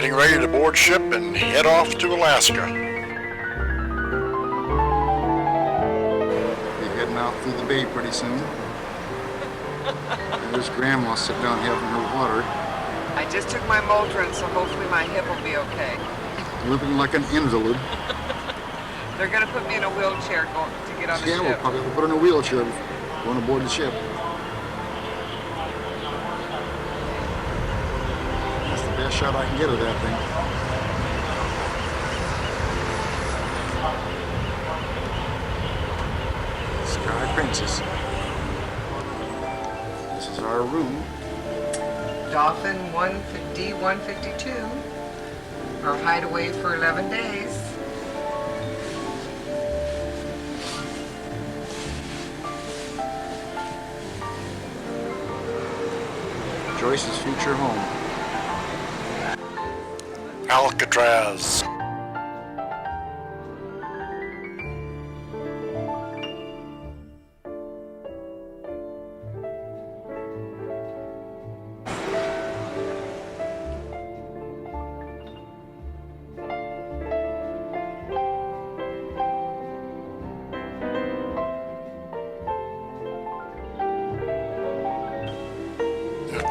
getting ready to board ship and head off to Alaska. Be heading out through the bay pretty soon. There's Grandma sitting down having her water. I just took my Motrin, so hopefully my hip will be okay. Living like an invalid. They're going to put me in a wheelchair to get on the Yeah, ship. we'll probably put her in a wheelchair going aboard the ship. That's the best shot I can get of that thing. Sky Princess. This is our room. Dolphin D-152. Our hideaway for 11 days. Joyce's future home. Alcatraz.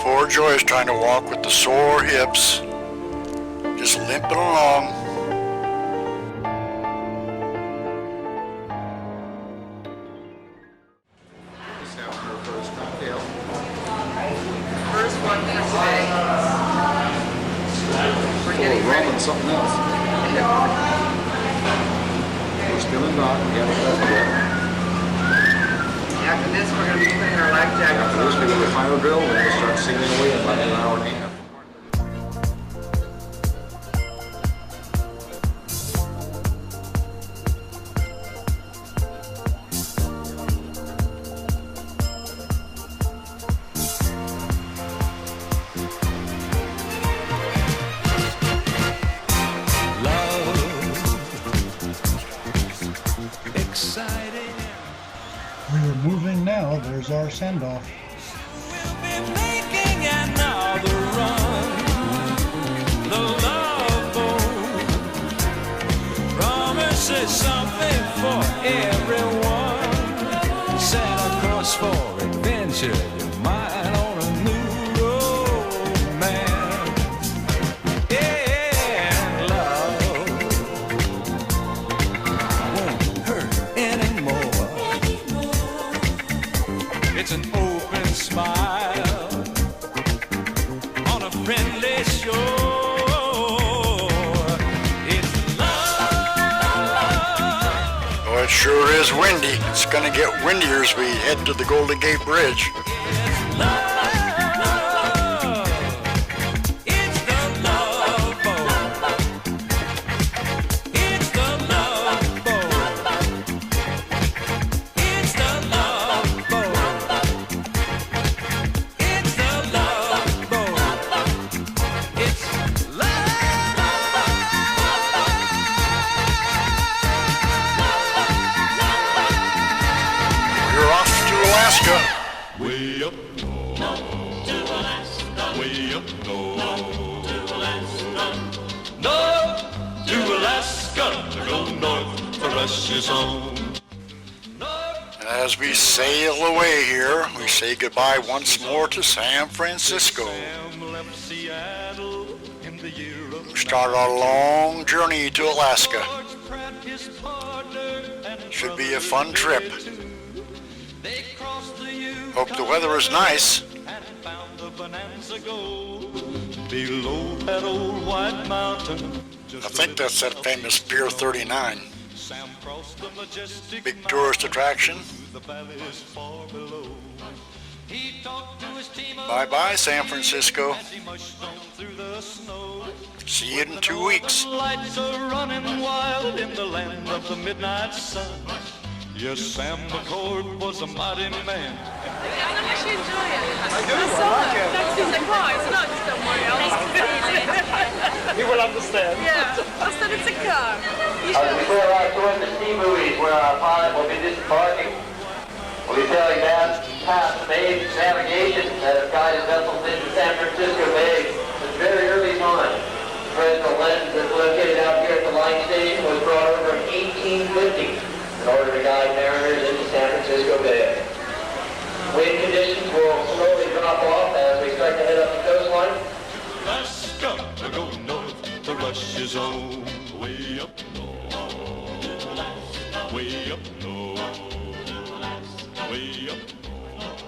Poor Joyce trying to walk with the sore hips, just limping along. Just having her first cocktail. First one for today. We're getting rum ready. and something else. We're still in dock. We haven't left yet. After this, we're going to be putting our life jackets After this, on. we go to the final drill, and we'll start sailing away in about an hour and a half. We're moving now. There's our send-off. We'll be making another run. The love boat promises something for everyone. Set a course for adventure. You're mine on a new romance. Yeah, love won't hurt anymore. It's an open smile on a friendly shore. It's love. Oh, it sure is windy. It's gonna get windier as we head to the Golden Gate Bridge. It's love. It's the love boat. It's the love boat. It's the love boat. It's the love boat. It's love. We're off to Alaska. Way up north, to Alaska. Way up north, to Alaska. North to Alaska, to go north for us is home. As we sail away here, we say goodbye once more to San Francisco. Sam left Seattle in the year of We start our long journey to Alaska. George Pratt, his partner, and Should be a fun trip. they crossed the Yukon Hope the weather is nice. and found the Bonanza Gold below that old white mountain. I think that's that famous Pier 39. Sam crossed the majestic Big tourist attraction. the valleys far below. He talked to his team Bye-bye, San Francisco. as he mushed on through the snow. See you in 2 weeks. Lights are running wild in the land of the midnight sun. Yes, Sam McCord was a mighty man. He will understand. Yeah, I said it's a car. You Before our tour of the sea buoys where our pilot will be disembarking, we'll be sailing down past the aids navigation that have guided vessels into San Francisco Bay since very early morning. For lens that's located out here at the line station was brought over in 1850 in order to guide mariners into San Francisco Bay. Wind conditions will slowly drop off as we start to head up the coastline. Alaska, go north, the rush is on. Way up north, way up north, way up north,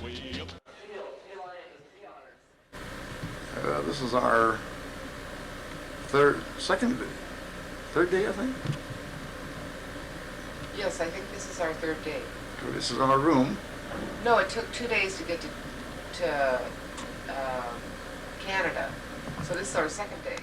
way up. This is our third day, I think. Yes, I think this is our third day. This is our room. No, it took 2 days to get to Canada. So this is our second day.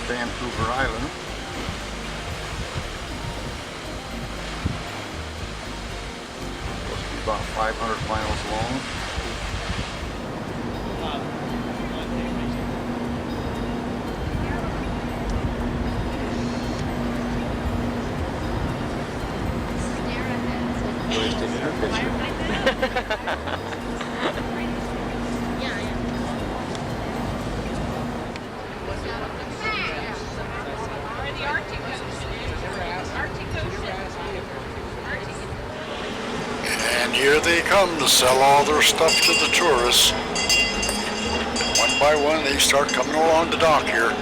Vancouver Island. Supposed to be about 500 miles long. Joy's taking her picture. And here they come to sell all their stuff to the tourists. One by one, they start coming along the dock here.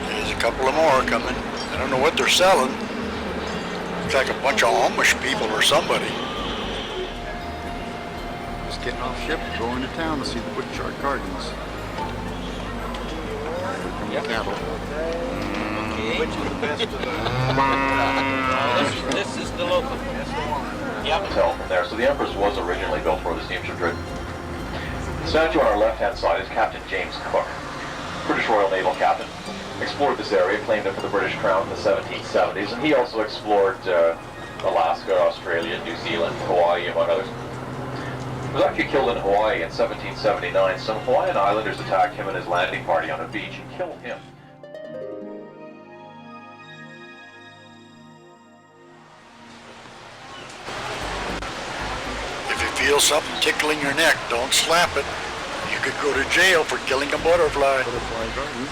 There's a couple of more coming. I don't know what they're selling. Looks like a bunch of Amish people or somebody. Just getting off ship, going to town to see the Woodchart Gardens. Here come the cattle. Which is the best of the... this is the local. Yep. Tell from there. So the Empress was originally built for the steamship trade. The statue on our left-hand side is Captain James Cook, British Royal Naval Captain. Explored this area, claimed it for the British Crown in the 1770s, and he also explored Alaska, Australia, New Zealand, Hawaii, among others. He was actually killed in Hawaii in 1779. Some Hawaiian islanders attacked him and his landing party on a beach and killed him. If you feel something tickling your neck, don't slap it. You could go to jail for killing a butterfly. Butterfly Garden.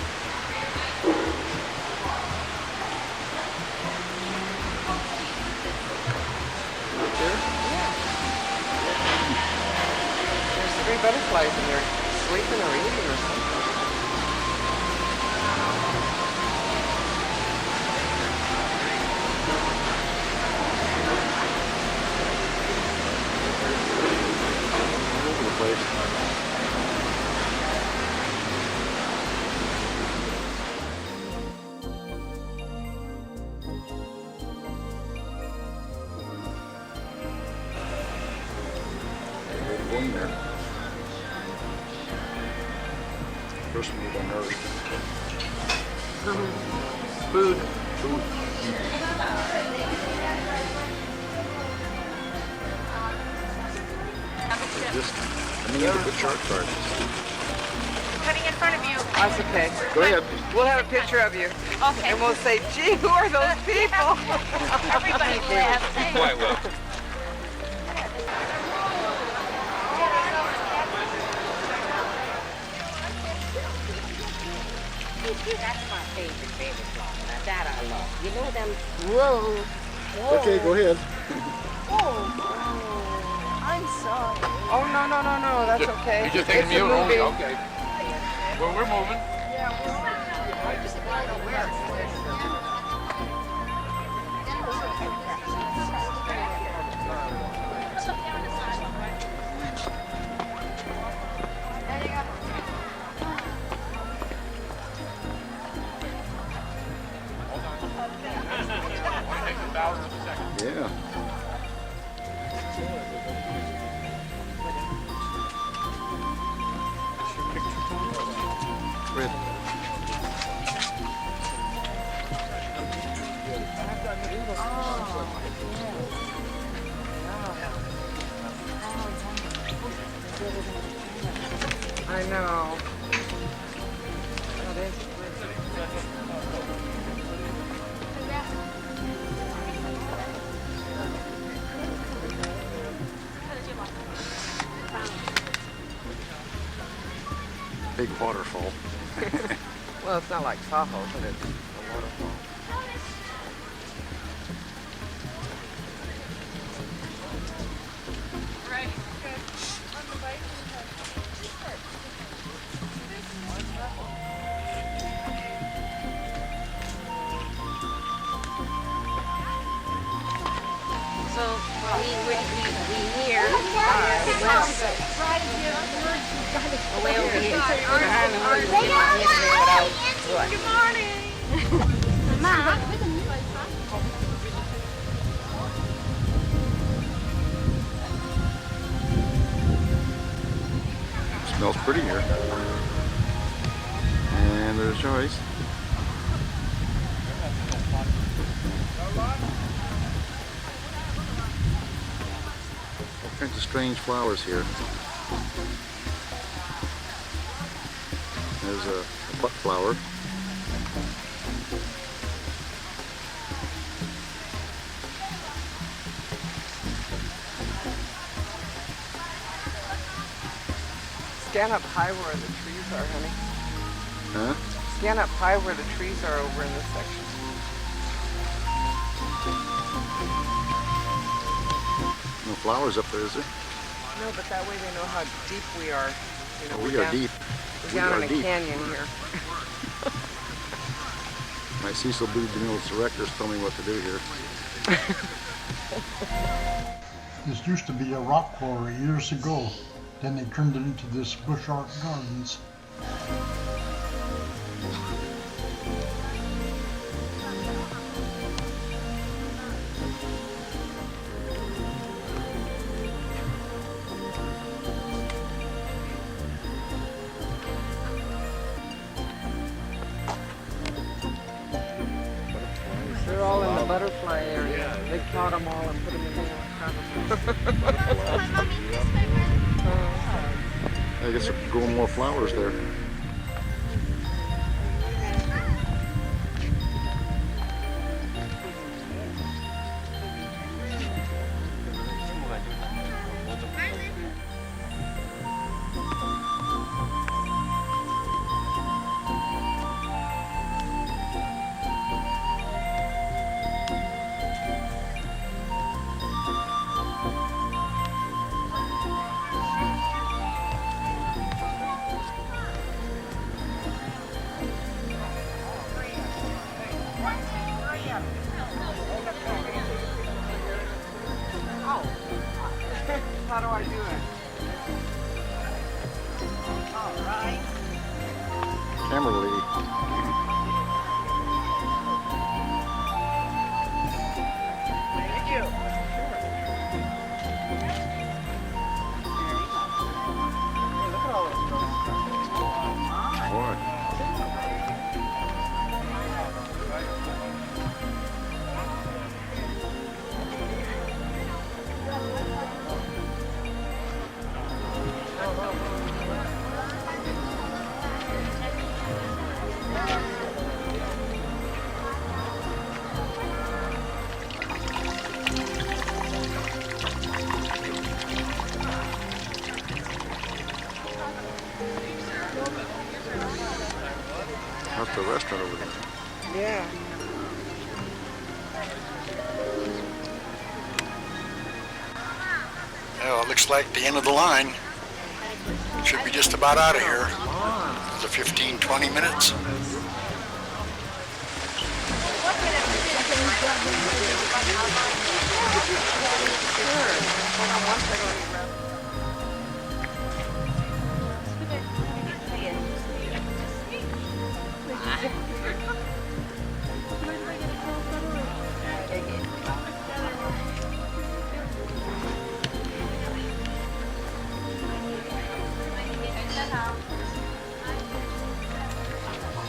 There's 3 butterflies and they're sleeping or eating or something. All over the place. Going there. First move unearthed. Food. Coming into the chart gardens. Cutting in front of you. That's okay. Go ahead. We'll have a picture of you. Okay. And we'll say, gee, who are those people? Everybody laughs. Quite well. That's my favorite song. Now that I love. You know them whoa. Okay, go ahead. I'm sorry. Oh, no, that's okay. You just take It's me a over. movie. Okay. Well, we're moving. Yeah. I know. That is Big waterfall. well, it's not like Tahoe, but it's a waterfall. So we here. Way over here. Good morning. Mom. Smells pretty here. And there's Joyce. All kinds of strange flowers here. There's a butt flower. Scan up high where the trees are, honey. Huh? Scan up high where the trees are over in this section. No flowers up there, is there? No, but that way they know how deep we are. You know, We we're are down, deep. We're We down are in a deep. canyon here. My Cecil B. DeMille's directors tell me what to do here. This used to be a rock quarry years ago. Then they turned it into this Bush Art Gardens. They're all in the butterfly area. They caught them all and put them in there. I guess they're growing more flowers there. How do I do it? Camera lady. Thank you. Look at all those girls. Boy. How's the restaurant over there? Yeah. Well, it looks like the end of the line. Should be just about out of here. The 15, 20 minutes. Hold on one second.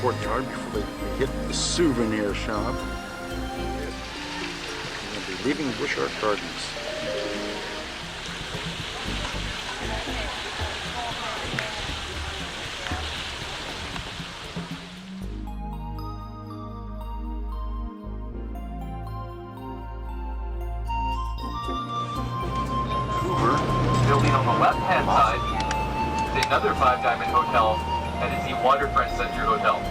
Courtyard before they hit the souvenir shop. They'll be leaving Bush Art Gardens. left-hand side is another Five Diamond Hotel, and it's the Waterfront Center Hotel.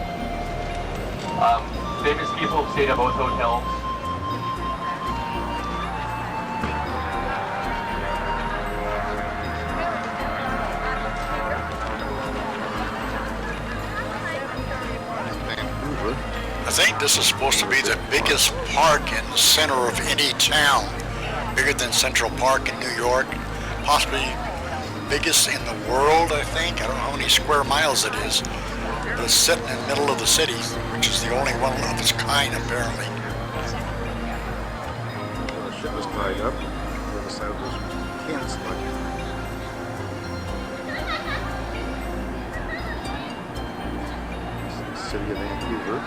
Famous people have stayed at both hotels. Vancouver. I think this is supposed to be the biggest park in the center of any town. Bigger than Central Park in New York. Possibly biggest in the world, I think. I don't know how many square miles it is. But it's sitting in the middle of the city, which is the only one of its kind, apparently. The ship was tied up. The other side was canceled. City of Vancouver.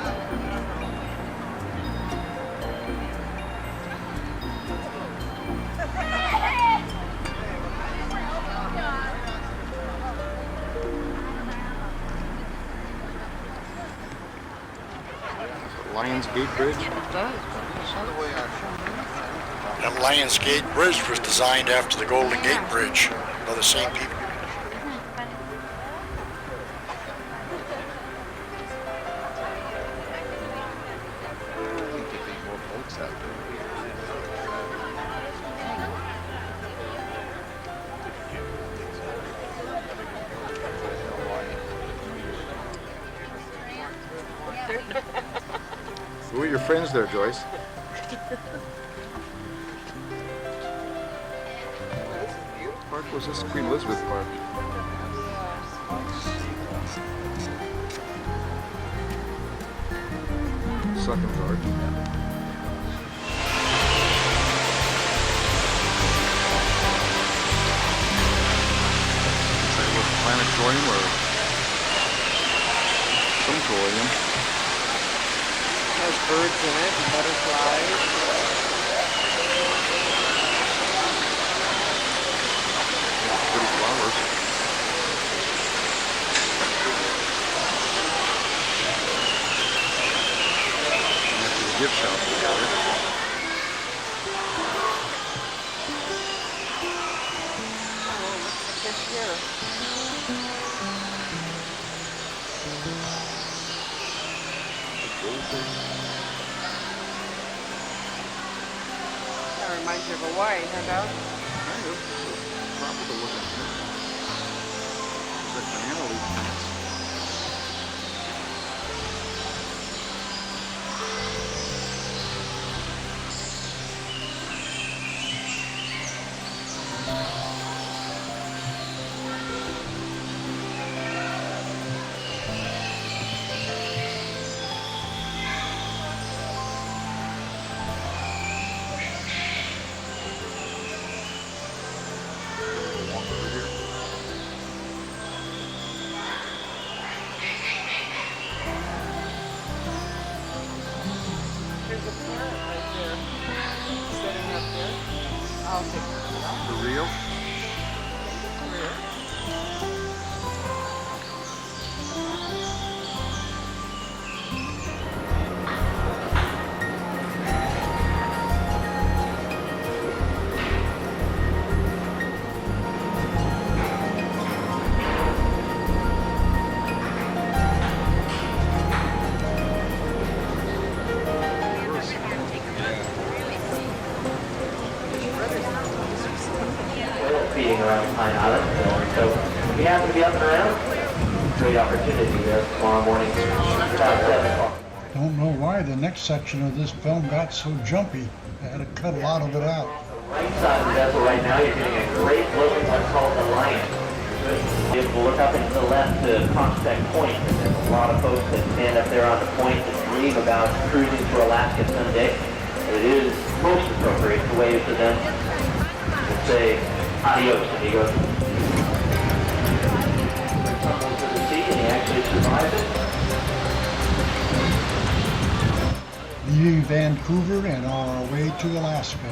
Lions Gate Bridge. That Lions Gate Bridge was designed after the Golden Gate Bridge by the same people. I think they think more boats out there. Who are your friends there, Joyce? What park was this? Queen Elizabeth Park. Second Park. Say what, planetarium or some torium? Has birds in it, butterflies. Pretty flowers. And that's a gift shop there. Just here. That reminds you of Hawaii, huh, Doug? Kind of. Tropical looking thing. It's like banana leaf plants. Walk over here. There's a parrot right there. Sitting up there. I'll take it. For real? Feeding around Pine Island. So if you happen to be up and around, great opportunity there tomorrow morning about 7 o'clock. Don't know why the next section of this film got so jumpy. They had to cut a lot of it out. Right side of the vessel right now, you're getting a great look at what's called the Lion. If we look up and to the left to Prospect Point, and there's a lot of folks that stand up there on the point and dream about cruising to Alaska someday. It is most appropriate to wave to them and say, adios, amigos. Tumbled to the sea and he actually survived it. Leaving Vancouver and on our way to Alaska.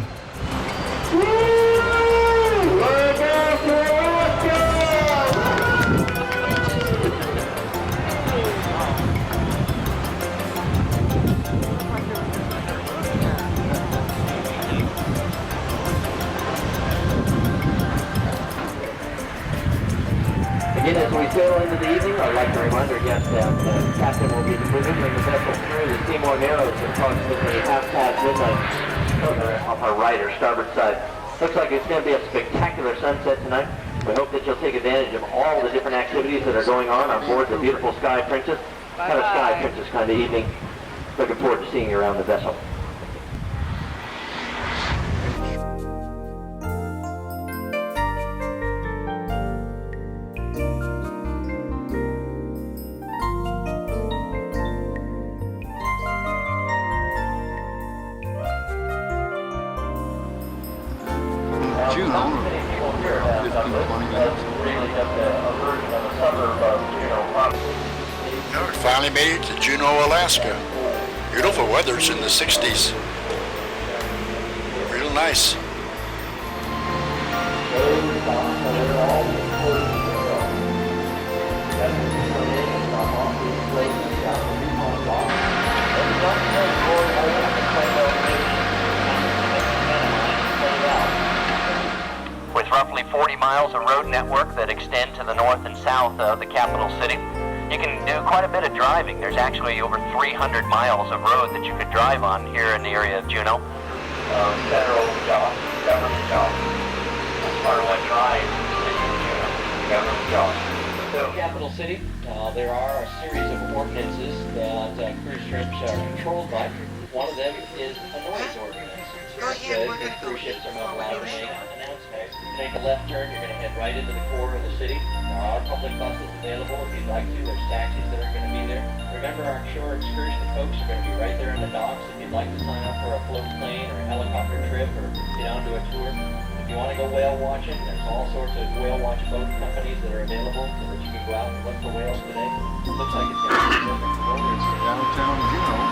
Again, as we sail into the evening, I'd like to remind our guests that the captain will be maneuvering the vessel through the Seymour Narrows at approximately half past midnight off our right or starboard side. Looks like it's going to be a spectacular sunset tonight. We hope that you'll take advantage of all the different activities that are going on board the beautiful Sky Princess. Kind of Sky Princess kind of evening. Looking forward to seeing you around the vessel. Juneau, 15, 20 minutes. Yeah, we finally made it to Juneau, Alaska. Beautiful weather, it's in the 60s. Real nice. With roughly 40 miles of road network that extend to the north and south of the capital city, you can do quite a bit of driving. There's actually over 300 miles of road that you could drive on here in the area of Juneau. Federal jobs, government jobs. That's part of what drives the city of Juneau, government jobs. So, capital city, there are a series of ordinances that cruise ships are controlled by. One of them is a noise ordinance. It says that cruise ships are not allowed to make announcements. Take a left turn, you're going to head right into the core of the city. There are public buses available if you'd like to. There's taxis that are going to be there. Remember, our shore excursion folks are going to be right there in the docks if you'd like to sign up for a float plane or a helicopter trip or get onto a tour. If you want to go whale watching, there's all sorts of whale watch boat companies that are available so that you can go out and look for whales today. Looks like it's going to be perfect for weather. Downtown Juneau.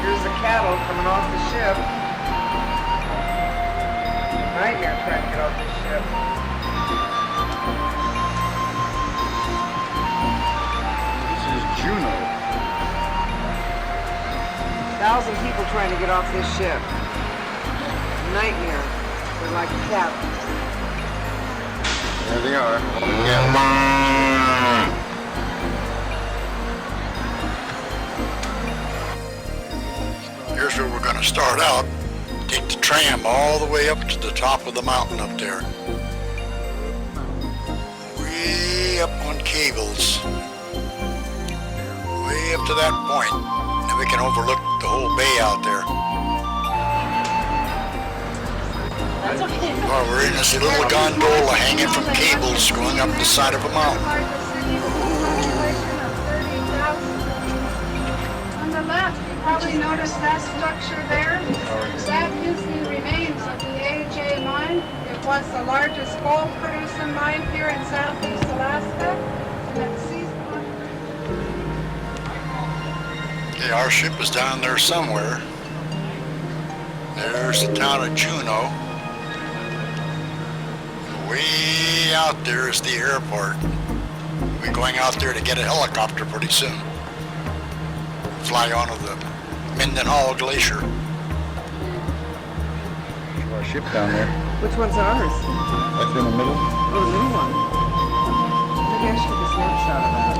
Here's the cattle coming off the ship. Nightmare trying to get off this ship. This is Juneau. 1,000 people trying to get off this ship. Nightmare. They're like captains. There they are. All together. Here's where we're going to start out. Take the tram all the way up to the top of the mountain up there. Way up on cables. Way up to that point. And we can overlook the whole bay out there. Oh, we're in this little gondola hanging from cables going up the side of a mountain. On the left, you probably noticed that structure there. That is the remains of the AJ mine. It was the largest gold producing mine here in southeast Alaska. And it ceased. Okay, our ship is down there somewhere. There's the town of Juneau. Way out there is the airport. We're going out there to get a helicopter pretty soon. Fly onto the Mendenhall Glacier. There's our ship down there. Which one's ours? That's in the middle. Oh, the new one. Maybe I should take a snapshot of that.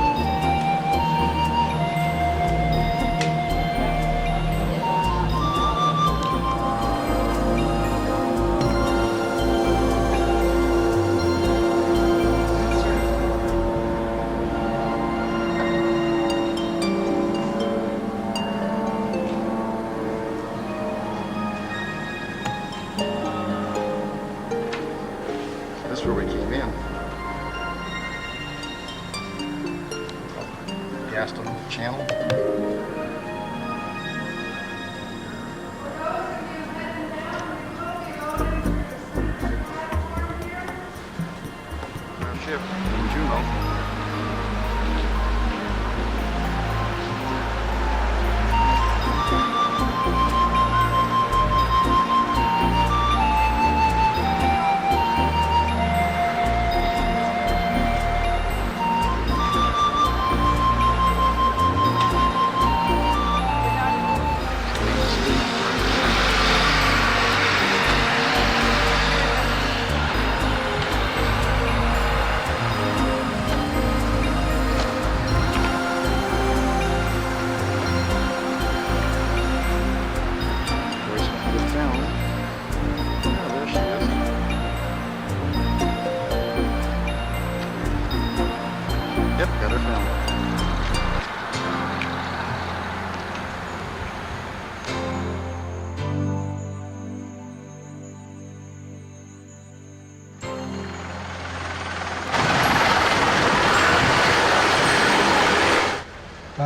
That's where we came in. Gaston Channel. Our ship in Juneau.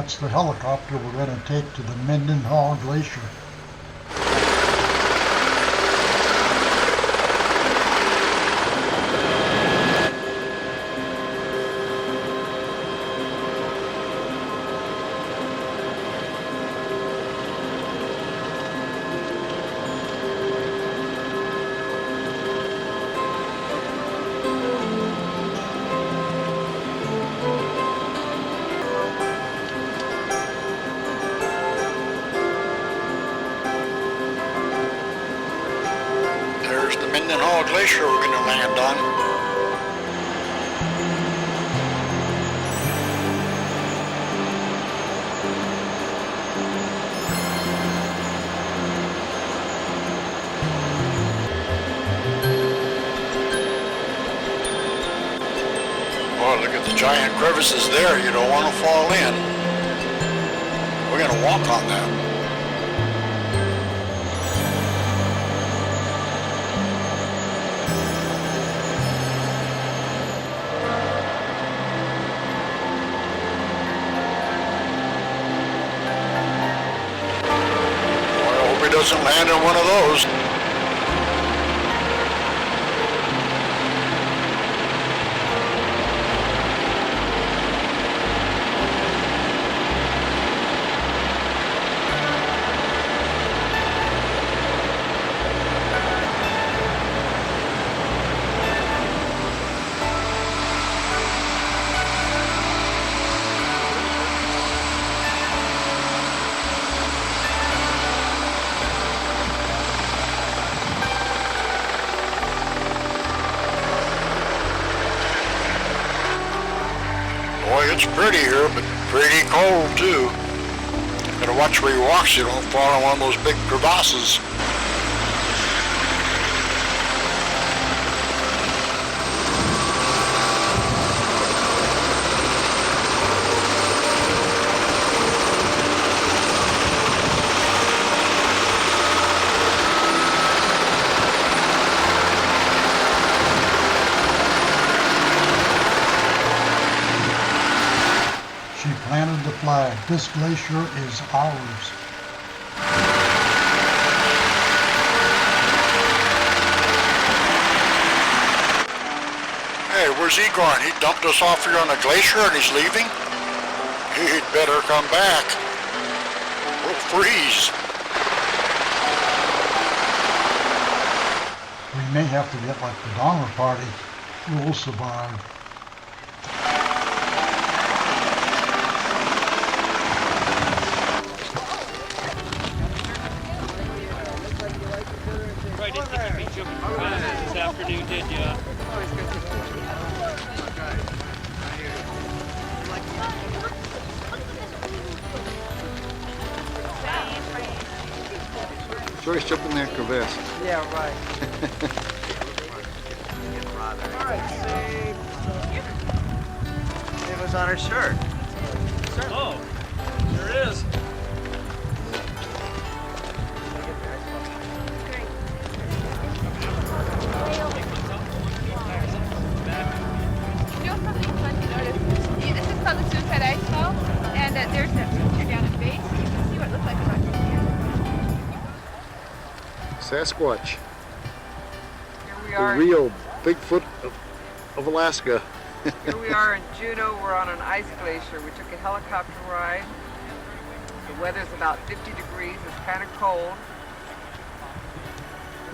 That's the helicopter we're going to take to the Mendenhall Glacier. There's the Mendenhall Glacier we're going to land on. Oh, look at the giant crevices there. You don't want to fall in. We're going to walk on that. Doesn't land in one of those. Boy, it's pretty here, but pretty cold too. Gotta watch where you walk so you don't fall in one of those big crevasses. She planted the flag. This glacier is ours. Hey, where's he going? He dumped us off here on a glacier and he's leaving? He'd better come back. We'll freeze. We may have to get like the Donner Party. We'll survive. Right, didn't think you'd be jumping this afternoon, did you? Joyce jumped in that crevasse. Yeah, right. Alright, see. It was on her shirt. Oh, sure is. There's a picture down at base. You can see what it looks like about Sasquatch. Here we The are. real Bigfoot of Alaska. Here we are in Juneau. We're on an ice glacier. We took a helicopter ride. The weather's about 50 degrees. It's kind of cold.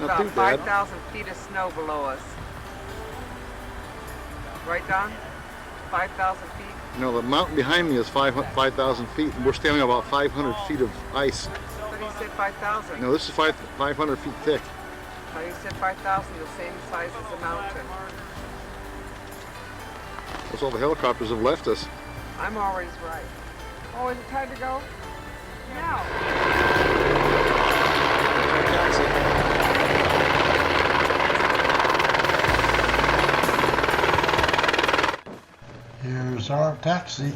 Not too About bad. 5,000 feet of snow below us. Right, Don? 5,000 feet? No, the mountain behind me is 5,000 feet, and we're standing on about 500 feet of ice. But he said 5,000. No, this is 500 feet thick. No, you said 5,000, the same size as the mountain. That's all the helicopters have left us. I'm always right. Oh, is it time to go? Now. Here's our taxi.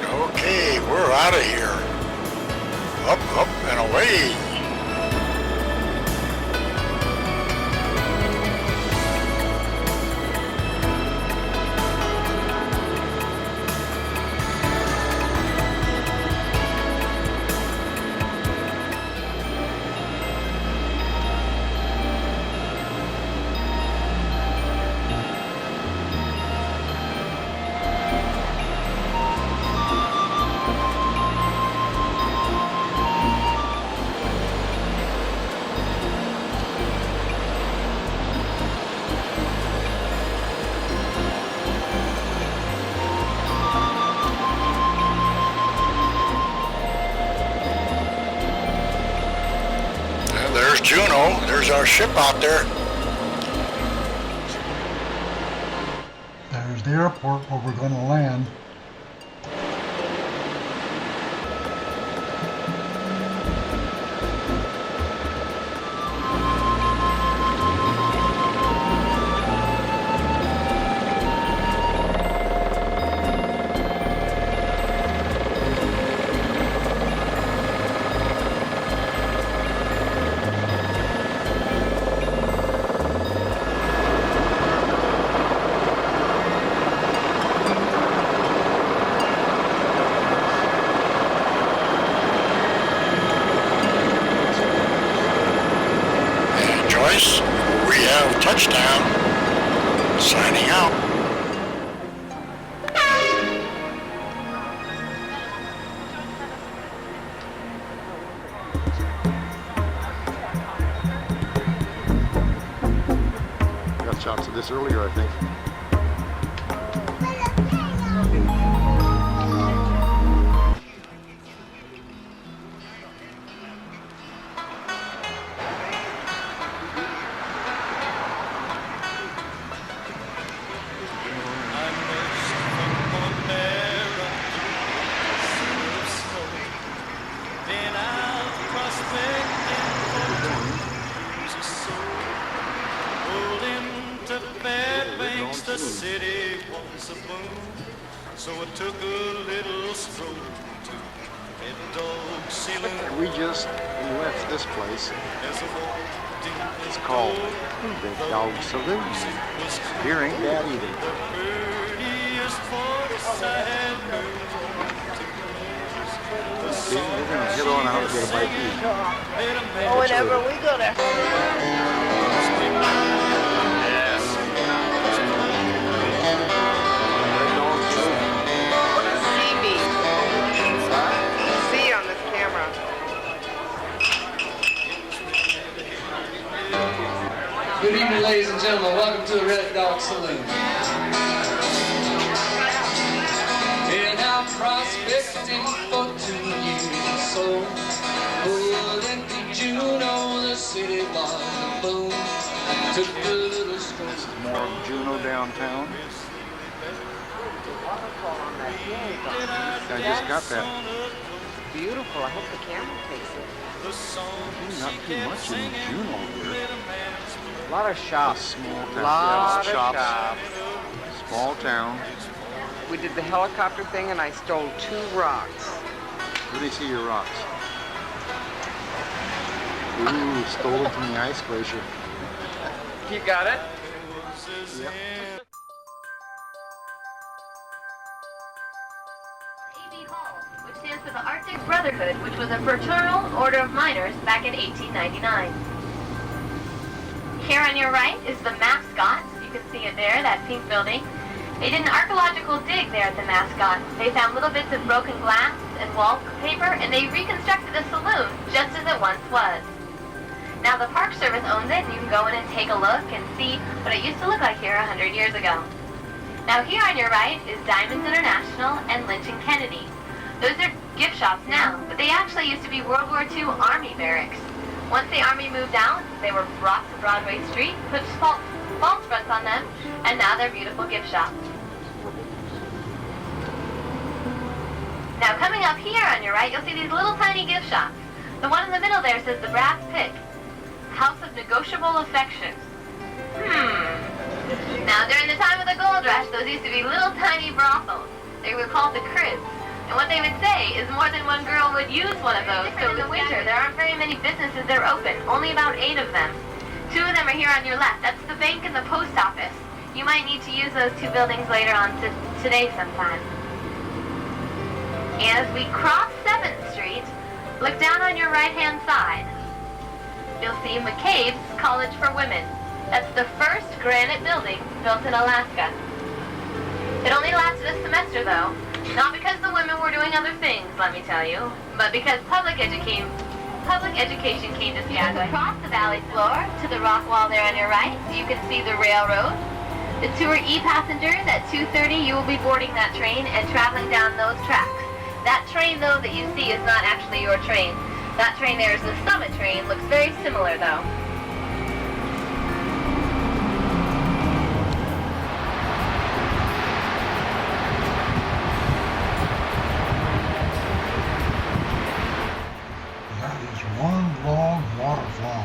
Okay, we're out of here. Up, up, and away. Juneau. There's our ship out there. There's the airport where we're going to land. Joyce, we have touchdown. Signing out. Got shots of this earlier, I think. The city was a boom, so I took a little stroll to Red Dog Saloon. We just left this place. It's called Red Dog Saloon. Here ain't bad either. See, we're gonna head on out and get a bite to eat. Oh, whenever we go there. See on this camera. Good evening, ladies and gentlemen. Welcome to the Red Dog Saloon. Been out prospecting for 2 years, so pulled into Juneau, the city was a boom. Took a little stroll. This is more of Juneau downtown. I just got that. Beautiful. I hope the camera takes it. Not too much in Juneau here. A lot of shops. Small town. Lot of shops. shops. Small town. We did the helicopter thing and I stole 2 rocks. Where do you see your rocks? Ooh, stole them from the ice glacier. You got it? Yep. Which stands for the Arctic Brotherhood, which was a fraternal order of miners back in 1899. Here on your right is the mascot. You can see it there, that pink building. They did an archaeological dig there at the mascot. They found little bits of broken glass and wallpaper, and they reconstructed the saloon just as it once was. Now the Park Service owns it, and you can go in and take a look and see what it used to look like here 100 years ago. Now here on your right is Diamonds International and Lynch and Kennedy. Those are gift shops now, but they actually used to be World War II Army barracks. Once the Army moved out, they were brought to Broadway Street, put false fronts on them, and now they're beautiful gift shops. Now coming up here on your right, you'll see these little tiny gift shops. The one in the middle there says the Brass Pig, House of Negotiable Affections. Now during the time of the gold rush, those used to be little tiny brothels. They were called the cribs. And what they would say is more than one girl would use one of those. So in the winter, there aren't very many businesses that are open, only about 8 of them. 2 of them are here on your left. That's the bank and the post office. You might need to use those 2 buildings later on today sometime. As we cross 7th Street, look down on your right-hand side. You'll see McCabe's College for Women. That's the first granite building built in Alaska. It only lasted a semester, though. Not because the women were doing other things, let me tell you, but because public education came to Skagway. Across the valley floor to the rock wall there on your right, you can see the railroad. The tour E-passengers at 2:30, you will be boarding that train and traveling down those tracks. That train, though, that you see is not actually your train. That train there is the Summit train. Looks very similar, though. That is one long waterfall.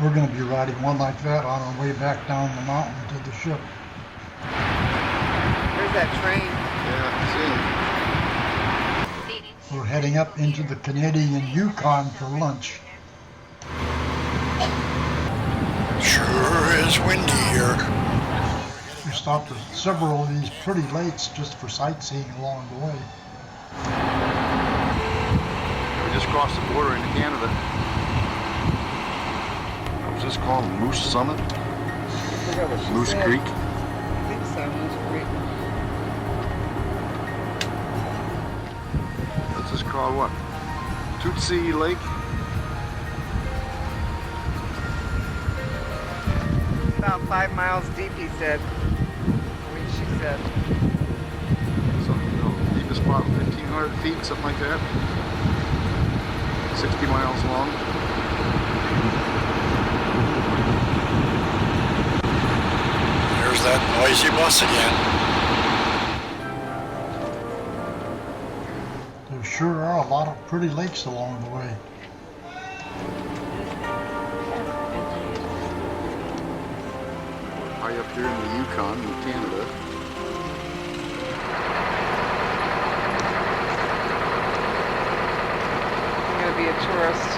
We're going to be riding one like that on our way back down the mountain to the ship. There's that train. Yeah, We're heading up into the Canadian Yukon for lunch. Sure is windy here. We stopped at several of these pretty lakes just for sightseeing along the way. We just crossed the border into Canada. What's this called? Moose Summit? Moose Creek? I think so, Moose Creek. What's this called? What? Tootsie Lake? About 5 miles deep, he said. She said. Something, you know, deepest spot, 1,500 feet, something like that. 60 miles long. There's that noisy bus again. There sure are a lot of pretty lakes along the way. High up here in the Yukon in Canada. I'm going to be a tourist.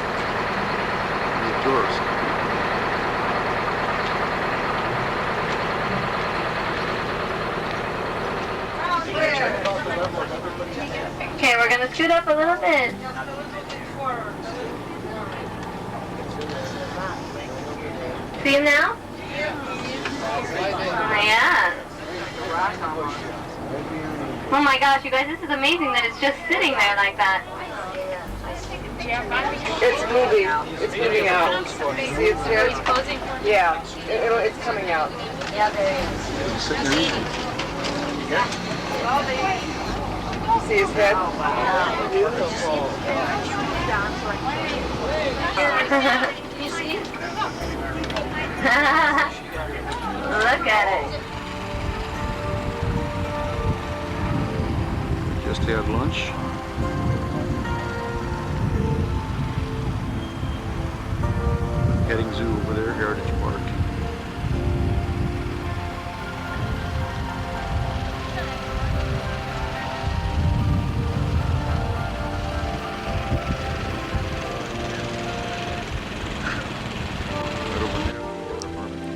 Be a tourist. Okay, we're gonna scoot up a little bit. See him now? Oh, yeah. Oh my gosh, you guys, this is amazing that it's just sitting there like that. It's moving. It's moving out. See, it's here. Yeah, it's coming out. Yeah, there is. See his head? Beautiful. You see? Look at it. Just had lunch. Petting zoo over there, Heritage Park.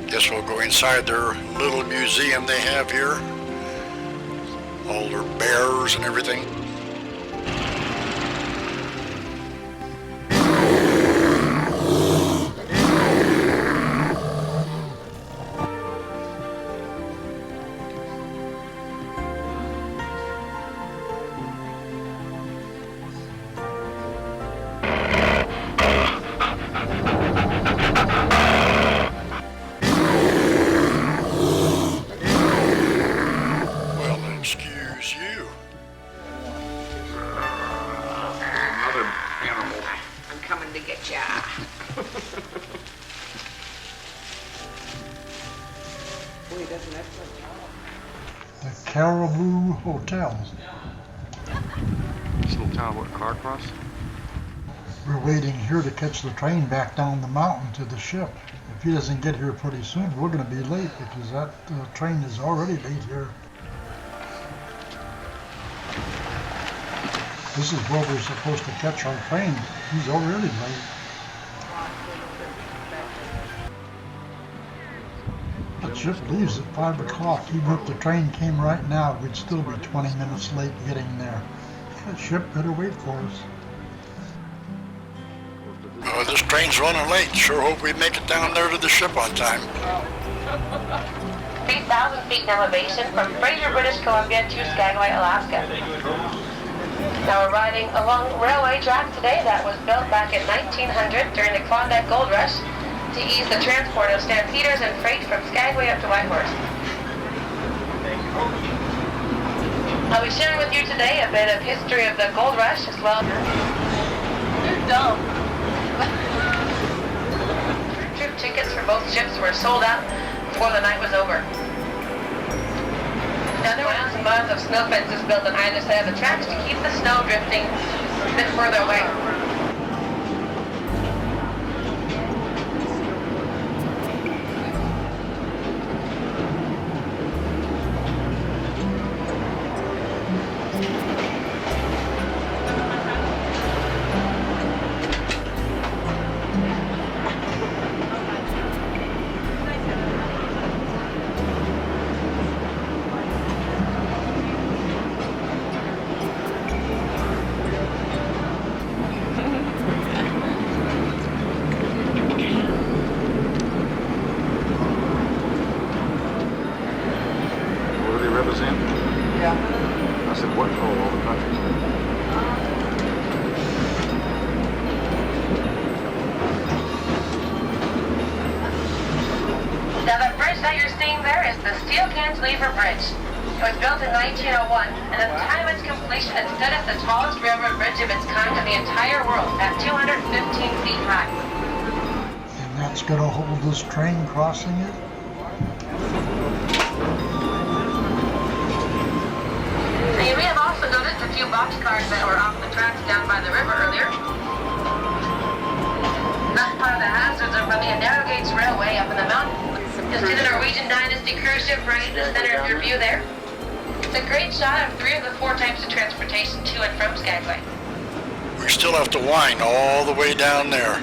Guess we'll go inside their little museum they have here. All their bears and everything. Excuse you. Another animal. I'm coming to get ya. Boy, he does an excellent job. The Caribou Hotel. This little town, what, Clarkcross? We're waiting here to catch the train back down the mountain to the ship. If he doesn't get here pretty soon, we're going to be late because that train is already late here. This is where we're supposed to catch our train. He's already late. That ship leaves at 5 o'clock. Even if the train came right now, we'd still be 20 minutes late getting there. That ship better wait for us. Oh, this train's running late. Sure hope we make it down there to the ship on time. 3,000 feet in elevation from Fraser, British Columbia to Skagway, Alaska. Now we're riding along railway track today that was built back in 1900 during the Klondike Gold Rush to ease the transport of stampeders and freight from Skagway up to Whitehorse. I'll be sharing with you today a bit of history of the Gold Rush as well. You're dumb. Trip tickets for both ships were sold out before the night was over. Now there were miles and miles of snow fences built on either side of the tracks to keep the snow drifting a bit further away. Now that bridge that you're seeing there is the Steel Cantilever Bridge. It was built in 1901, and at the time of its completion it stood as the tallest railroad bridge of its kind in the entire world, at 215 feet high. And that's going to hold this train crossing it? Now you may have also noticed a few boxcars that were off the tracks down by the river earlier. That's part of the hazards of running a narrow gauge railway up in the mountains. You'll see the Norwegian Dynasty cruise ship right in the center of your view there. It's a great shot of 3 of the 4 types of transportation to and from Skagway. We still have to wind all the way down there.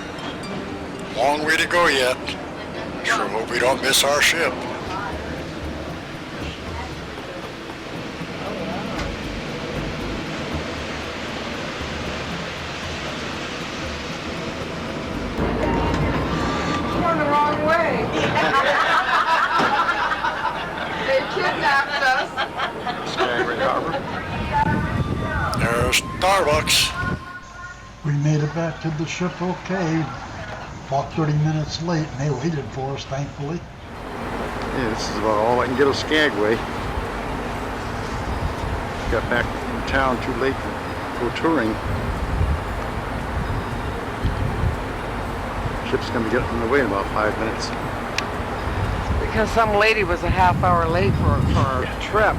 Long way to go yet. Sure hope we don't miss our ship. Going the wrong way. They kidnapped us. Skagway Harbor. There's Starbucks. We made it back to the ship okay. About 30 minutes late, and they waited for us, thankfully. Yeah, this is about all I can get of Skagway. Got back from town too late to go touring. Ship's gonna be getting away in about 5 minutes. Because some lady was a half hour late for our trip.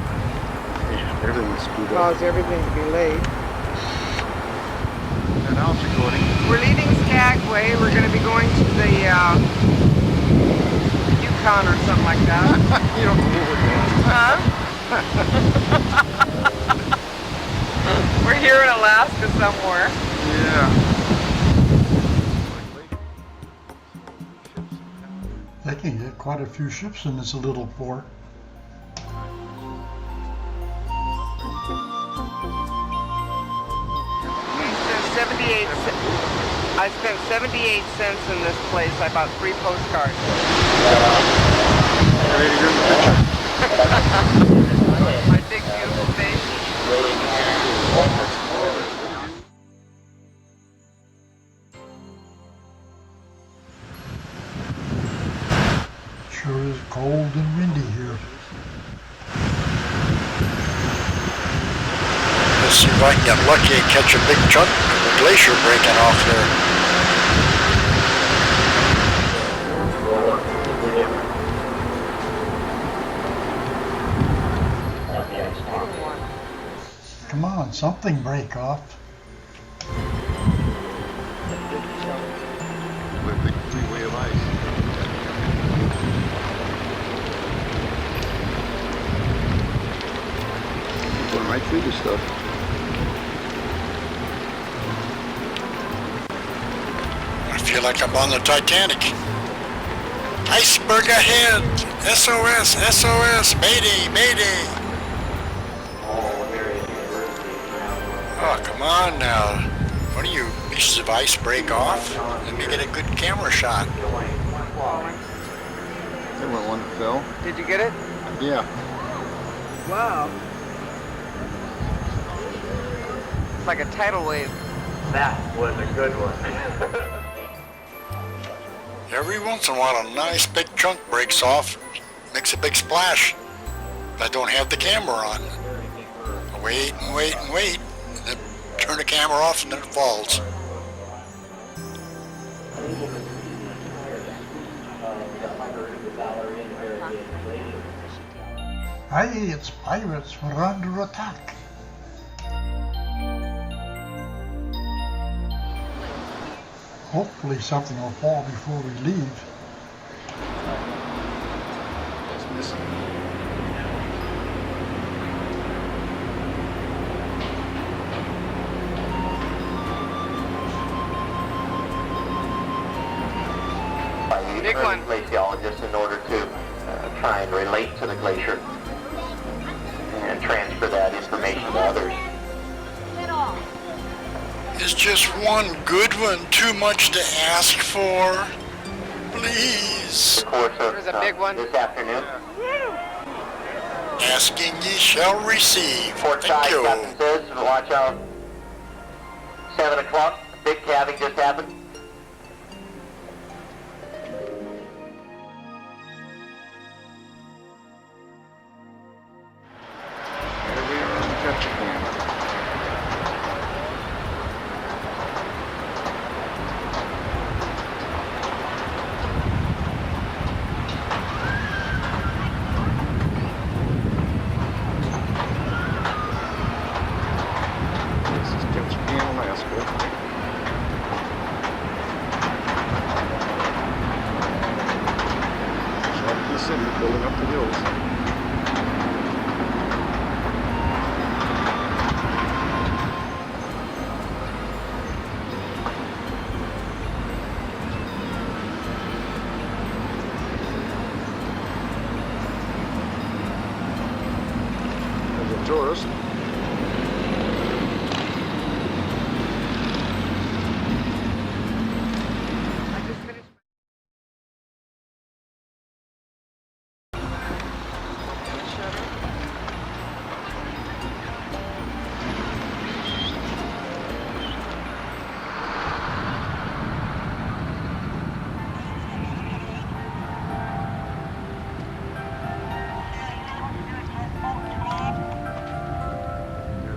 Yeah, everything was screwed up. Caused everything to be late. And now it's recording. We're leaving Skagway. We're going to be going to the Yukon or something like that. You don't know what Huh? We're here in Alaska somewhere. Yeah. They can get quite a few ships in this little port. I spent 78 cents in this place. I bought 3 postcards. My big beautiful face. Sure is cold and windy here. Let's see if I can get lucky and catch a big chunk of the glacier breaking off there. Come on, something break off. With a big freeway of ice. Going right through this stuff. I feel like I'm on the Titanic. Iceberg ahead! SOS! SOS! Mayday! Mayday! Oh, come on now. One of you pieces of ice break off. Let me get a good camera shot. There went one that fell. Did you get it? Yeah. Wow. like a tidal wave. That was a good one. Every once in a while, a nice big chunk breaks off, makes a big splash. I don't have the camera on. I wait and wait and wait, and then turn the camera off, and then it falls. Hey, it's pirates. We're under attack. Hopefully something will fall before we leave. Big one. Glaciologists in order to try and relate to the glacier and transfer that information to others. Is just one good one too much to ask for? Please. There's a big one. This afternoon. Asking ye shall receive. Port side, Captain says, watch out. 7 o'clock, big calving just happened. Building up the hills. There's a tourist.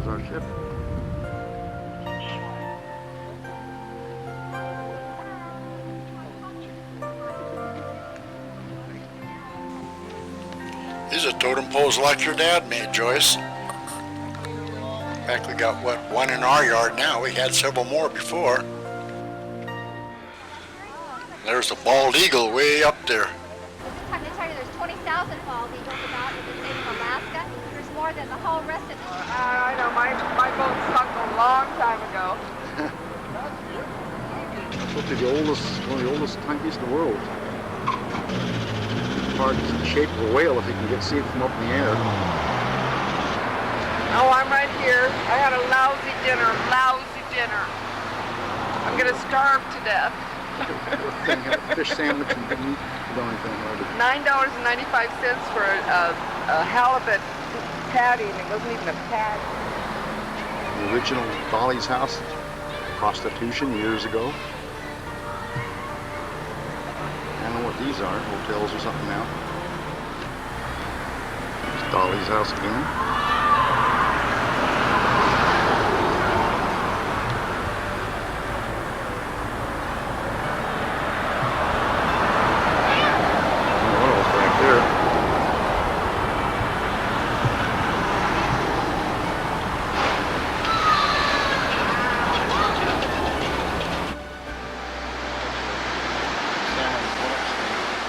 Our ship. These are totem poles like your dad made, Joyce. In fact, we got, what, one in our yard now. We had several more before. There's a bald eagle way up there. This time they tell you there's 20,000 bald eagles about in the state of Alaska. There's more than the whole rest of the... I know, my boat sunk a long time ago. Supposed to be the oldest, one of the oldest timepieces in the world. Hard to shape of a whale if you can see it from up in the air. Oh, I'm right here. I had a lousy dinner. I'm gonna starve to death. Thing had a fish sandwich and didn't eat anything. $9.95 for a halibut patty, and it wasn't even a patty. The original Dolly's House, prostitution years ago. I don't know what these are, hotels or something now. It's Dolly's House again.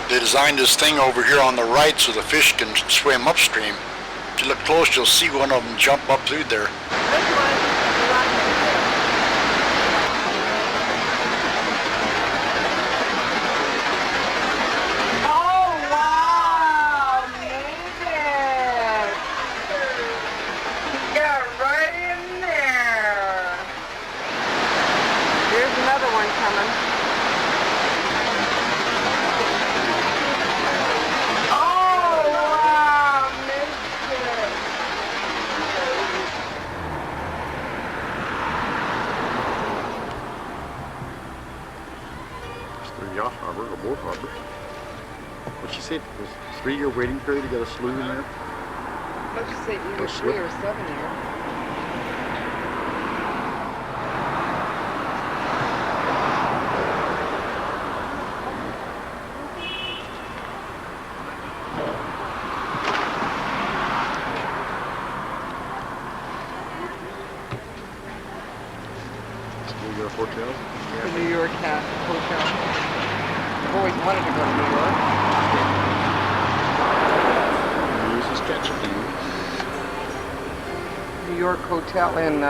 They designed this thing over here on the right so the fish can swim upstream. If you look close, you'll see one of them jump up through there. Oh, wow! Made it! Got right in there. Here's another one coming. yacht harbor or boat harbor. What she said was 3-year waiting period to get a slough in there. Let's just say either Or 3 slip. or 7 years. New York hotel. The New York Hotel. I've always wanted to go to New York. Use this Ketchikan. New York Hotel in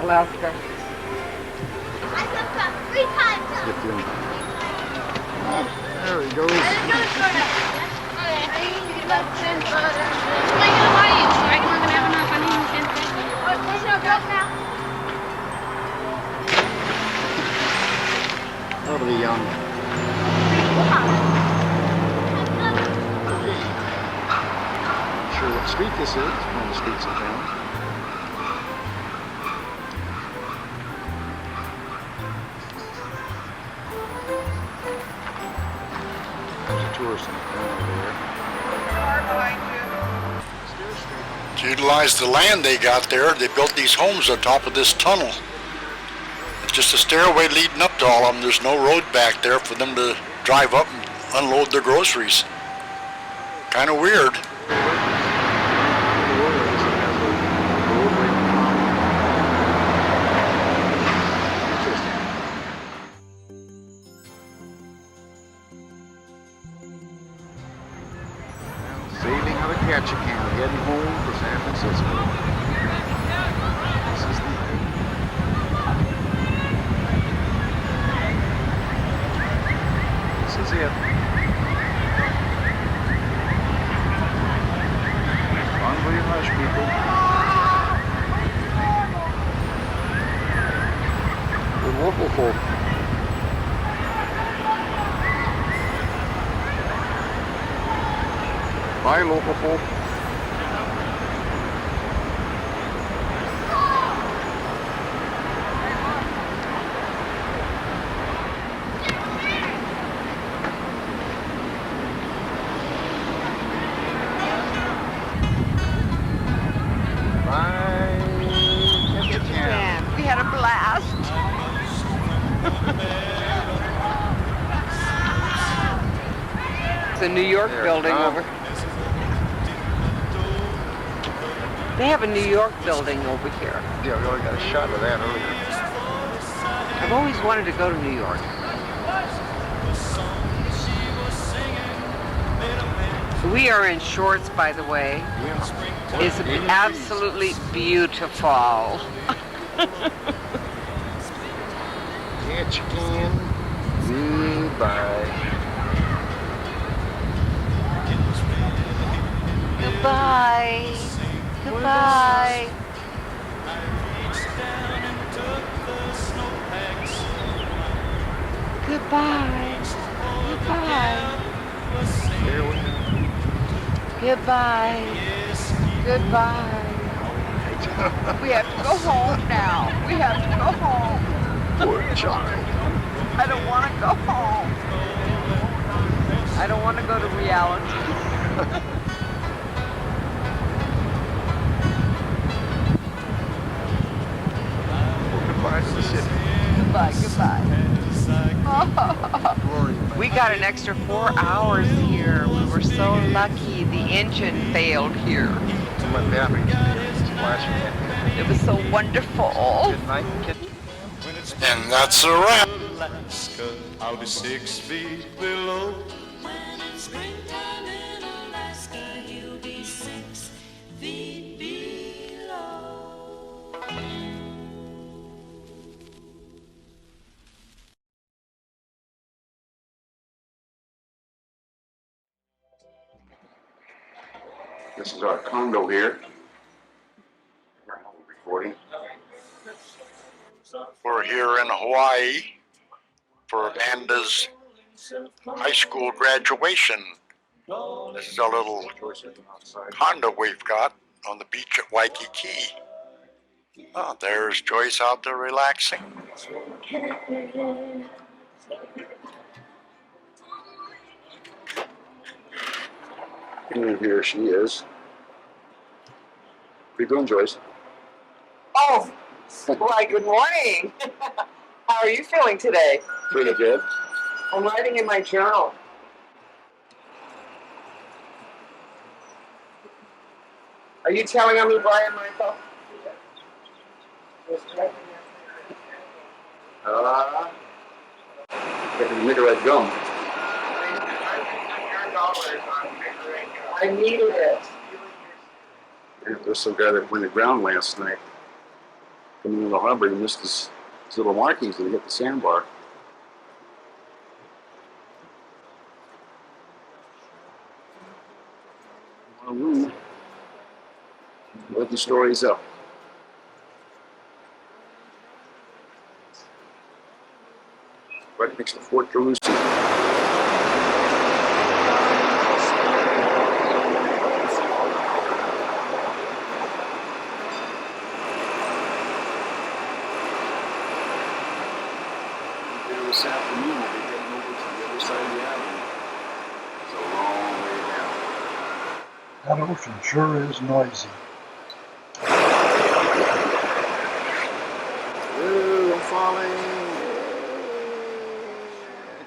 Alaska. Get the there he goes. Over the young. Not sure what street this is. One of the streets in town. There's a tourist in the corner over there. To utilize the land they got there, they built these homes on top of this tunnel. It's just a stairway leading up to all of them. There's no road back there for them to drive up and unload their groceries. Kind of weird. Sailing out of Ketchikan, heading home for San Francisco. This is the This is it. Bon voyage, people. The local folk. Bye, local folk. We had a blast. It's a New York building over. They have a New York building over here. Yeah, we already got a shot of that earlier. I've always wanted to go to New York. We are in shorts, by the way. Yeah. It's absolutely beautiful. Ketchikan. Goodbye. Goodbye. Goodbye. Goodbye. Goodbye. Goodbye. Goodbye. We have to go home now. We have to go home. Poor child. I don't want to go home. I don't want to go to reality. Goodbye to the city. Goodbye, goodbye. We got an extra 4 hours here. We were so lucky. The engine failed here. My battery is flashing. It was so wonderful. Good night, kid. And that's a wrap. Alaska, I'll be 6 feet below. When it's springtime in Alaska, you'll be 6 feet below. This is our condo here. Recording. We're here in Hawaii for Amanda's high school graduation. This is a little condo we've got on the beach at Waikiki. Oh, there's Joyce out there relaxing. And here she is. What are you doing, Joyce? Oh, why, good morning. How are you feeling today? Pretty good. I'm writing in my journal. Are you telling on me, Brian, Michael? Nicorette gum. I needed it. And there's some guy that went aground last night. Coming in the harbor, he missed his little markings and hit the sandbar. Let the stories up. Right next to Fort Jerusalem. This afternoon, we'll be heading over to the other side of the island. It's a long way down. That ocean sure is noisy. Ooh, I'm falling.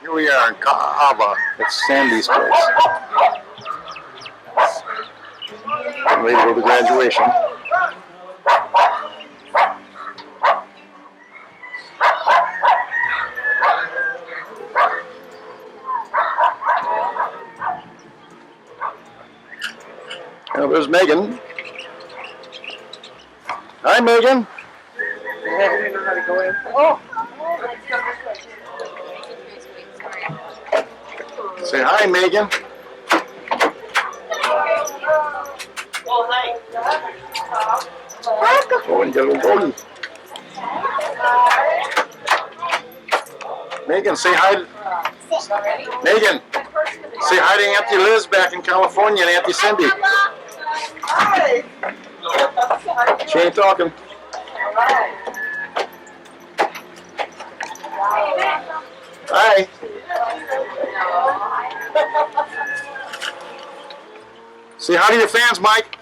Here we are in Cahaba. That's Sandy's place. Getting ready to go to graduation. Oh, there's Megan. Hi, Megan. I don't know how to go in. Oh! Say hi, Megan. Oh, and you got a little doggy. Megan, say hi. Megan, say hi to Auntie Liz back in California and Auntie Cindy. Hi! She ain't talking. Hi. Say hi to your fans, Mike.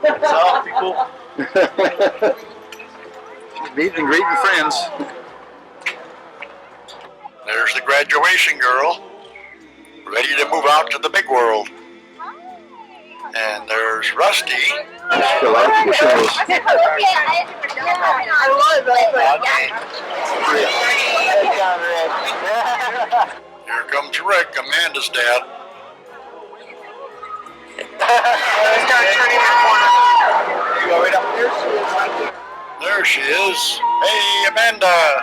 What's up, people? Meeting and greeting friends. There's the graduation girl, ready to move out to the big world. And there's Rusty. Still out the shows. I love it. Here comes Rick, Amanda's dad. There she is. Hey, Amanda.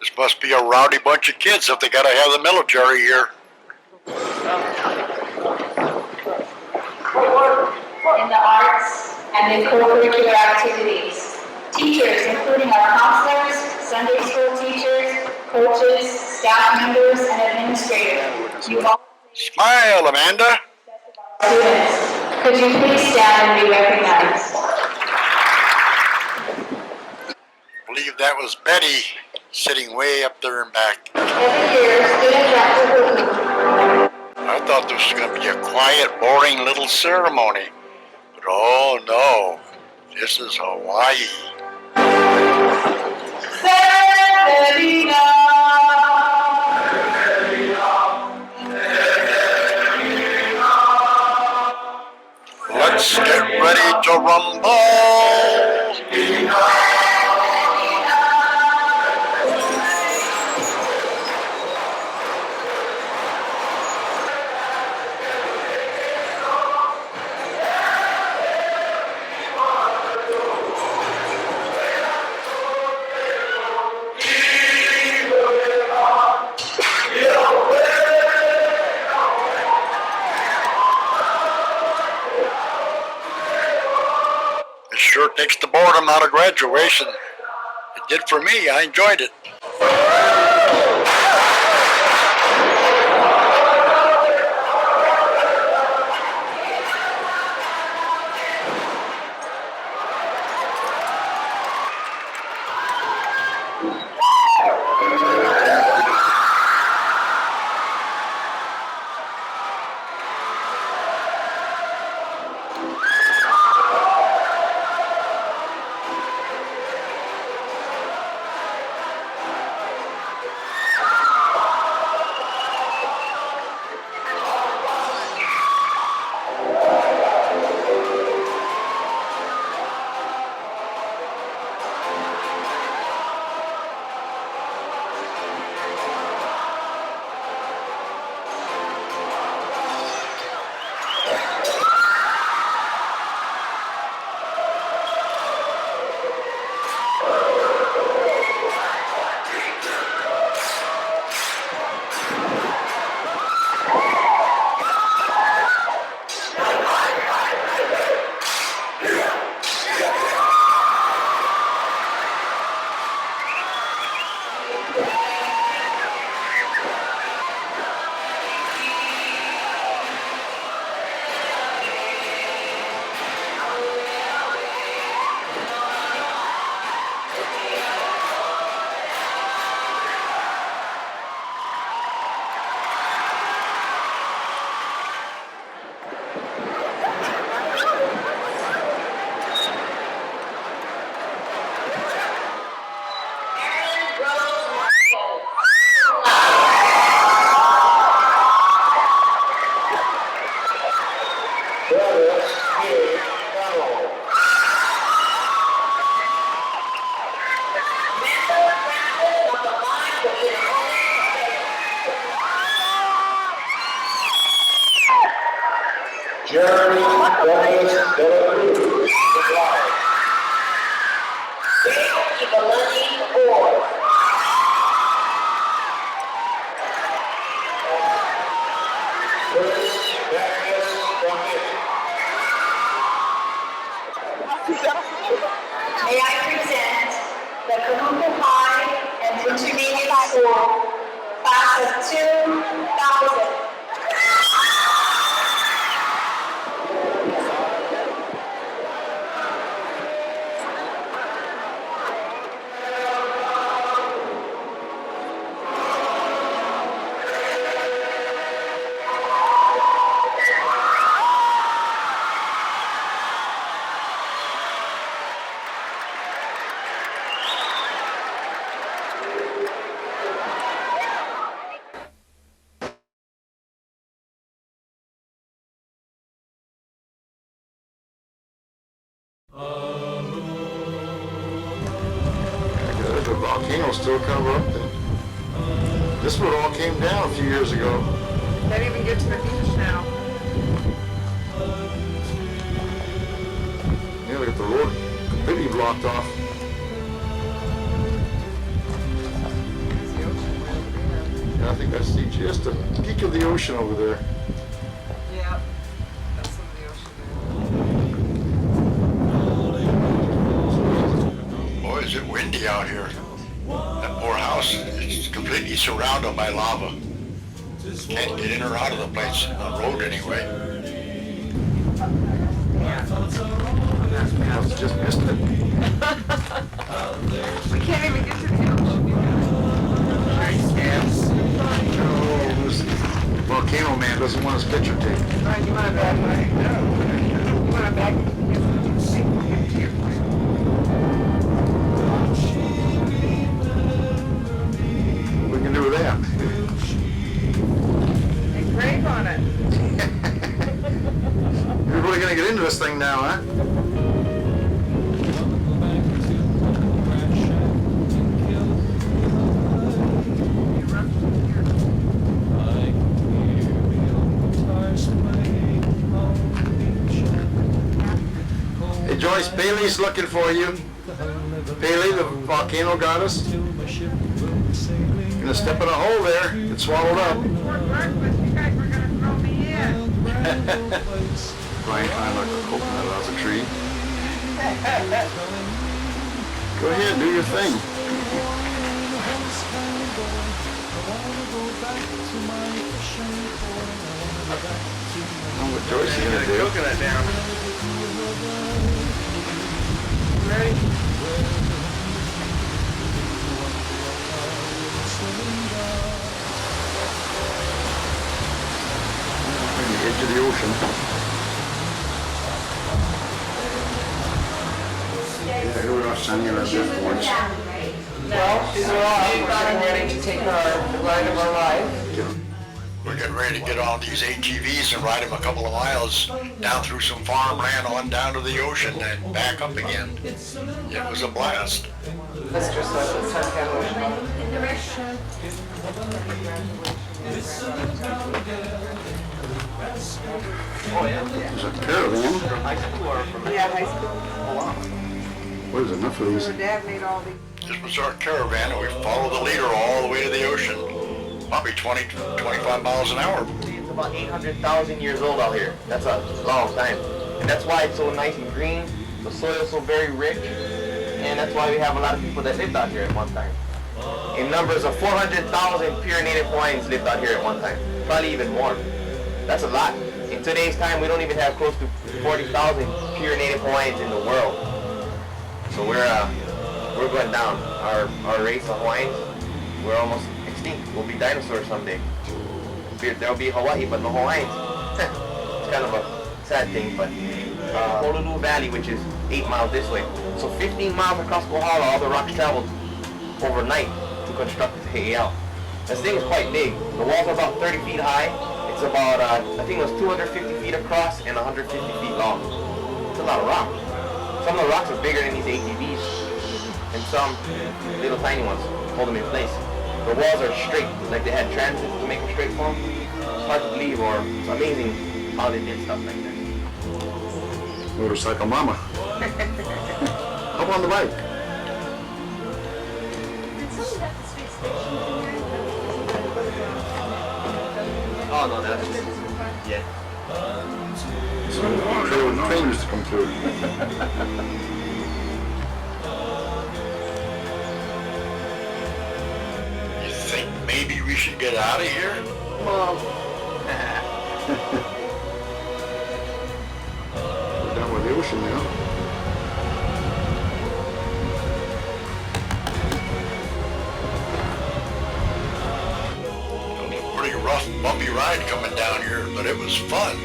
This must be a rowdy bunch of kids if they gotta have the military here. In the arts and in co-curricular activities. Teachers, including our counselors, Sunday school teachers, coaches, staff members, and administrators. You all Smile, Amanda. students, could you please stand and be recognized? I believe that was Betty sitting way up there in back. Every year, students after I thought this was going to be a quiet, boring little ceremony. But oh no, this is Hawaii. Let's get ready to rumble. It sure takes the boredom out of graduation. Did for me. I enjoyed it. Jeremy Douglas De La Cruz, Dale Evelyn Ford. Chris Magnus Bonnet. May I present the Kahuku High and Intermediate School, class of 2000. The volcano's still covered up there. This one all came down a few years ago. Can't even get to the beach now. Yeah, look at the road completely blocked off. Yeah, I think I see just a peak of the ocean over there. Yeah, that's some of the ocean there. Boy, is it windy out here. That poor house is completely surrounded by lava. Can't get in or out of the place, the road anyway. I just missed it. We can't even get to the ocean. No, this volcano man doesn't want his picture taken. Right, you want a bag, right? No. You want a bag? What can we do with that? Engrave on it. You're really gonna get into this thing now, huh? Hey Joyce, Bailey's looking for you. Bailey, the volcano goddess. Gonna step in a hole there, get swallowed up. For breakfast, you guys were gonna throw me in. Brian climbed like a coconut out of a tree. Go ahead, do your thing. What Joyce is gonna do? Coconut down. Ready? On the edge of the ocean. Yeah, we were standing on our surfboards. Well, she's alive. We're getting ready to take the ride of our life. We're getting ready to get on these ATVs and ride them a couple of miles down through some farmland on down to the ocean and back up again. It was a blast. Let's just let the suntan ocean. Oh yeah? There's a caravan. From high school or from... Yeah, high school. Oh wow. What is enough of these? Her dad made all these. This was our caravan and we followed the leader all the way to the ocean. Probably 20, 25 miles an hour. It's about 800,000 years old out here. That's a long time. And that's why it's so nice and green. The soil's so very rich. And that's why we have a lot of people that lived out here at one time. In numbers of 400,000 pure native Hawaiians lived out here at one time. Probably even more. That's a lot. In today's time, we don't even have close to 40,000 pure native Hawaiians in the world. So we're going down. Our race of Hawaiians, we're almost extinct. We'll be dinosaurs someday. There'll be Hawaii, but no Hawaiians. It's kind of a sad thing, but Honolulu Valley, which is 8 miles this way. So 15 miles across Kohala, all the rocks traveled overnight to construct this Heiau. This thing is quite big. The walls are about 30 feet high. It's about, I think it was 250 feet across and 150 feet long. It's a lot of rock. Some of the rocks are bigger than these ATVs, and some little tiny ones hold them in place. The walls are straight, like they had transit to make them straight for them. It's hard to believe, or it's amazing how they did stuff like that. Motorcycle mama. Up on the bike. Oh no, that's just, yeah. So train used to come through. You think maybe we should get out of here? Well, We're down by the ocean now. Pretty rough, bumpy ride coming down here, but it was fun.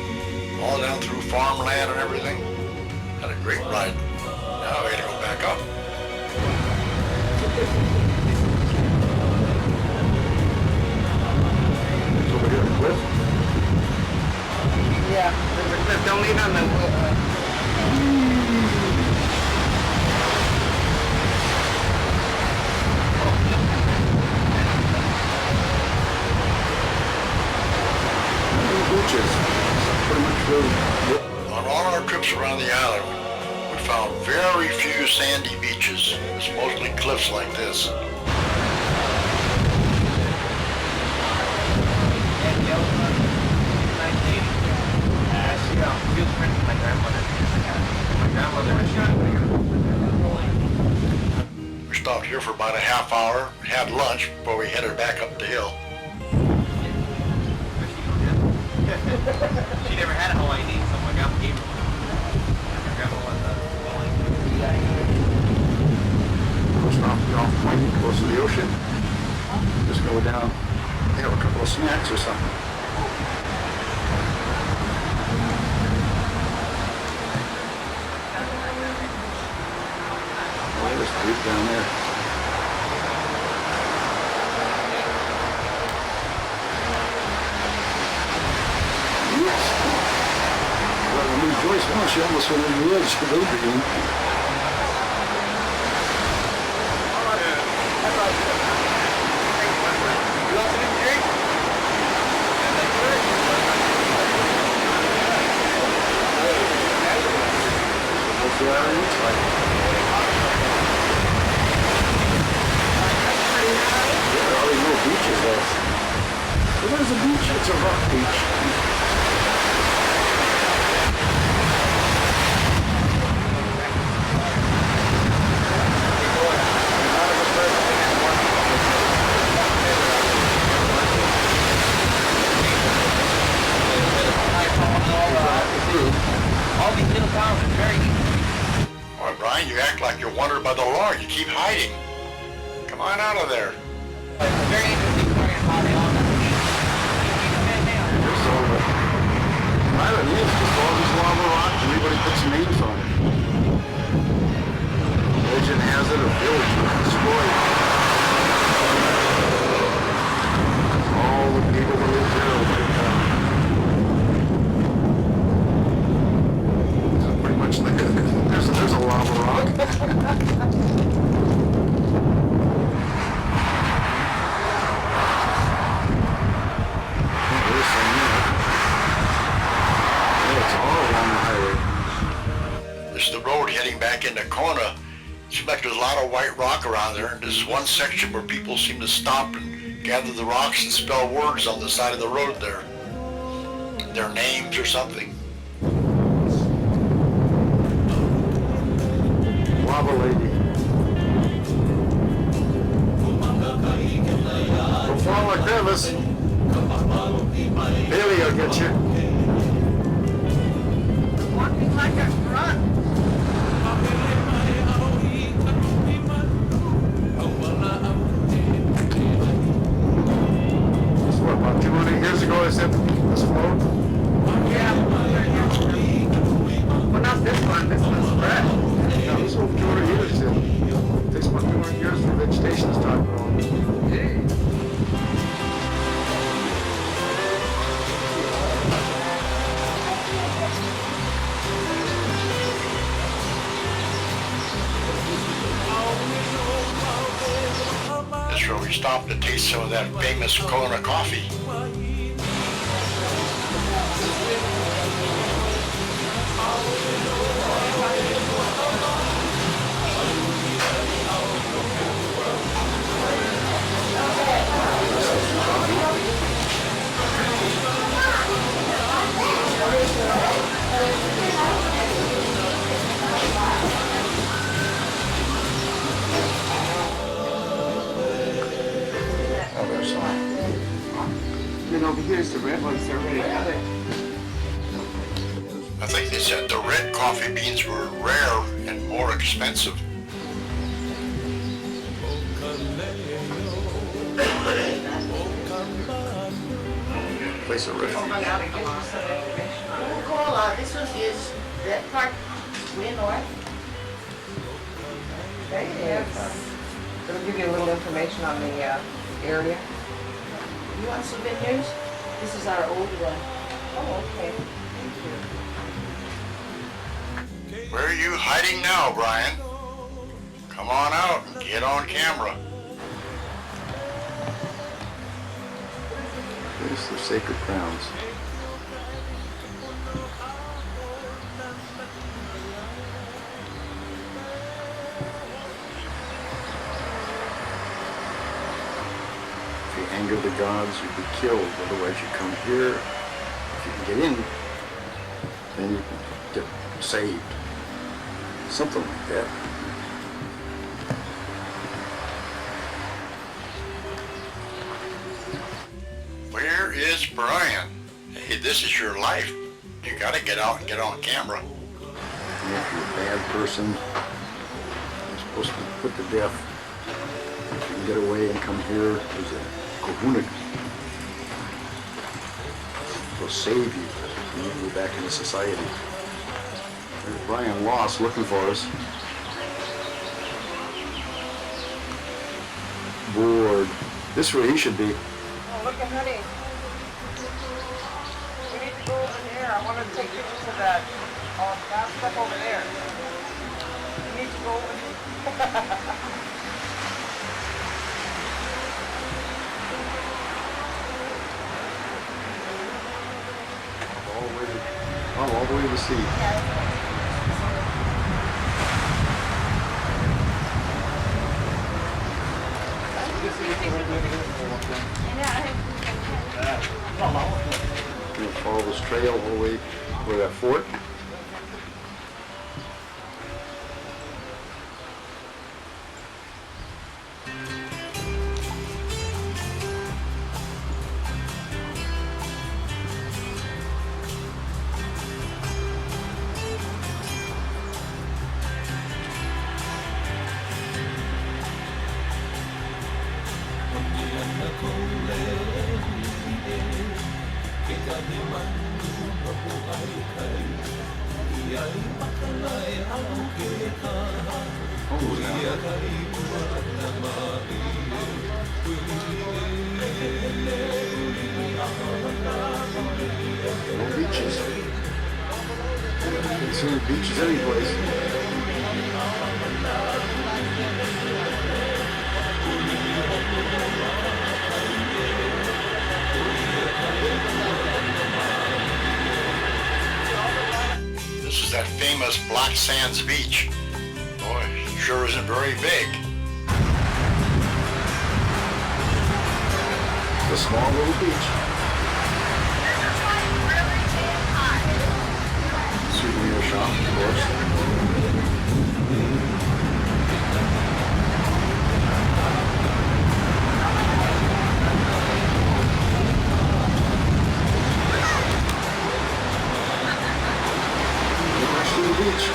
All down through farmland and everything. Had a great ride. Now we gotta go back up. It's over here, the cliff. yeah, there's a cliff. Don't lean on the Beaches. Pretty much really. On all our trips around the island, we found very few sandy beaches. It's mostly cliffs like this. We stopped here for about a half hour, had lunch before we headed back up the hill. She never had a Hawaiian name, so my grandma gave her one. My grandma was Hawaiian. Off point, close to the ocean. Just go down, have a couple of snacks or something. Oh, there's a dude down there. Joyce, well, she almost went over the edge to the green. What's the island looks like? There are no beaches there. Well, there's a beach. It's a rock beach. solid very easily. Boy, Brian, you act like you're wanted by the law. You keep hiding. Come on out of there. It's very interesting learning how they all got to be. Just all the island is just all these lava rocks. Everybody puts names on it. Legend has it a village was destroyed. All the people that live there are wiped out. Pretty much there's a lava rock. This is the road heading back into Kona. Seems like there's a lot of white rock around there, and there's one section where people seem to stop and gather the rocks and spell words on the side of the road there. Their names or something. Lava lady. Don't fall like that, listen. Bailey will get you. Walking like a grunt. This is what, about 200 years ago I said this float? Yeah. Well, not this one. This one's fresh. Yeah, this is over 200 years still. It takes about 200 years for vegetation to start growing. That's where we stopped to taste some of that famous Kona coffee. Then over here is the red ones. They're already covered. I think they said the red coffee beans were rare and more expensive. Place of refuge. Coca-Cola, this one is that part way north. There it is. It'll give you a little information on the area. You want souvenirs? This is our old one. Oh, okay. Thank you. Where are you hiding now, Brian? Come on out and get on camera. There's the sacred grounds. If you anger the gods, you'd be killed. Otherwise, you come here. If you can get in, then you can get saved. Something like that. Where is Brian? Hey, this is your life. You gotta get out and get on camera. And if you're a bad person, you're supposed to be put to death. If you can get away and come here, there's a kahuna. Will save you when you go back into society. There's Brian Lost looking for us. Bored. This is where he should be. Oh, look at honey. We need to go over there. I want to take pictures of that. That stuff over there. We need to go over there. All the way to the sea. We're gonna follow this trail all the way to that fort. Almost down there. No beaches. Can't see any beaches anyplace. This is that famous Black Sands Beach. Boy, it sure isn't very big. It's a small little beach. Souvenir shop, of course. Nice little beach.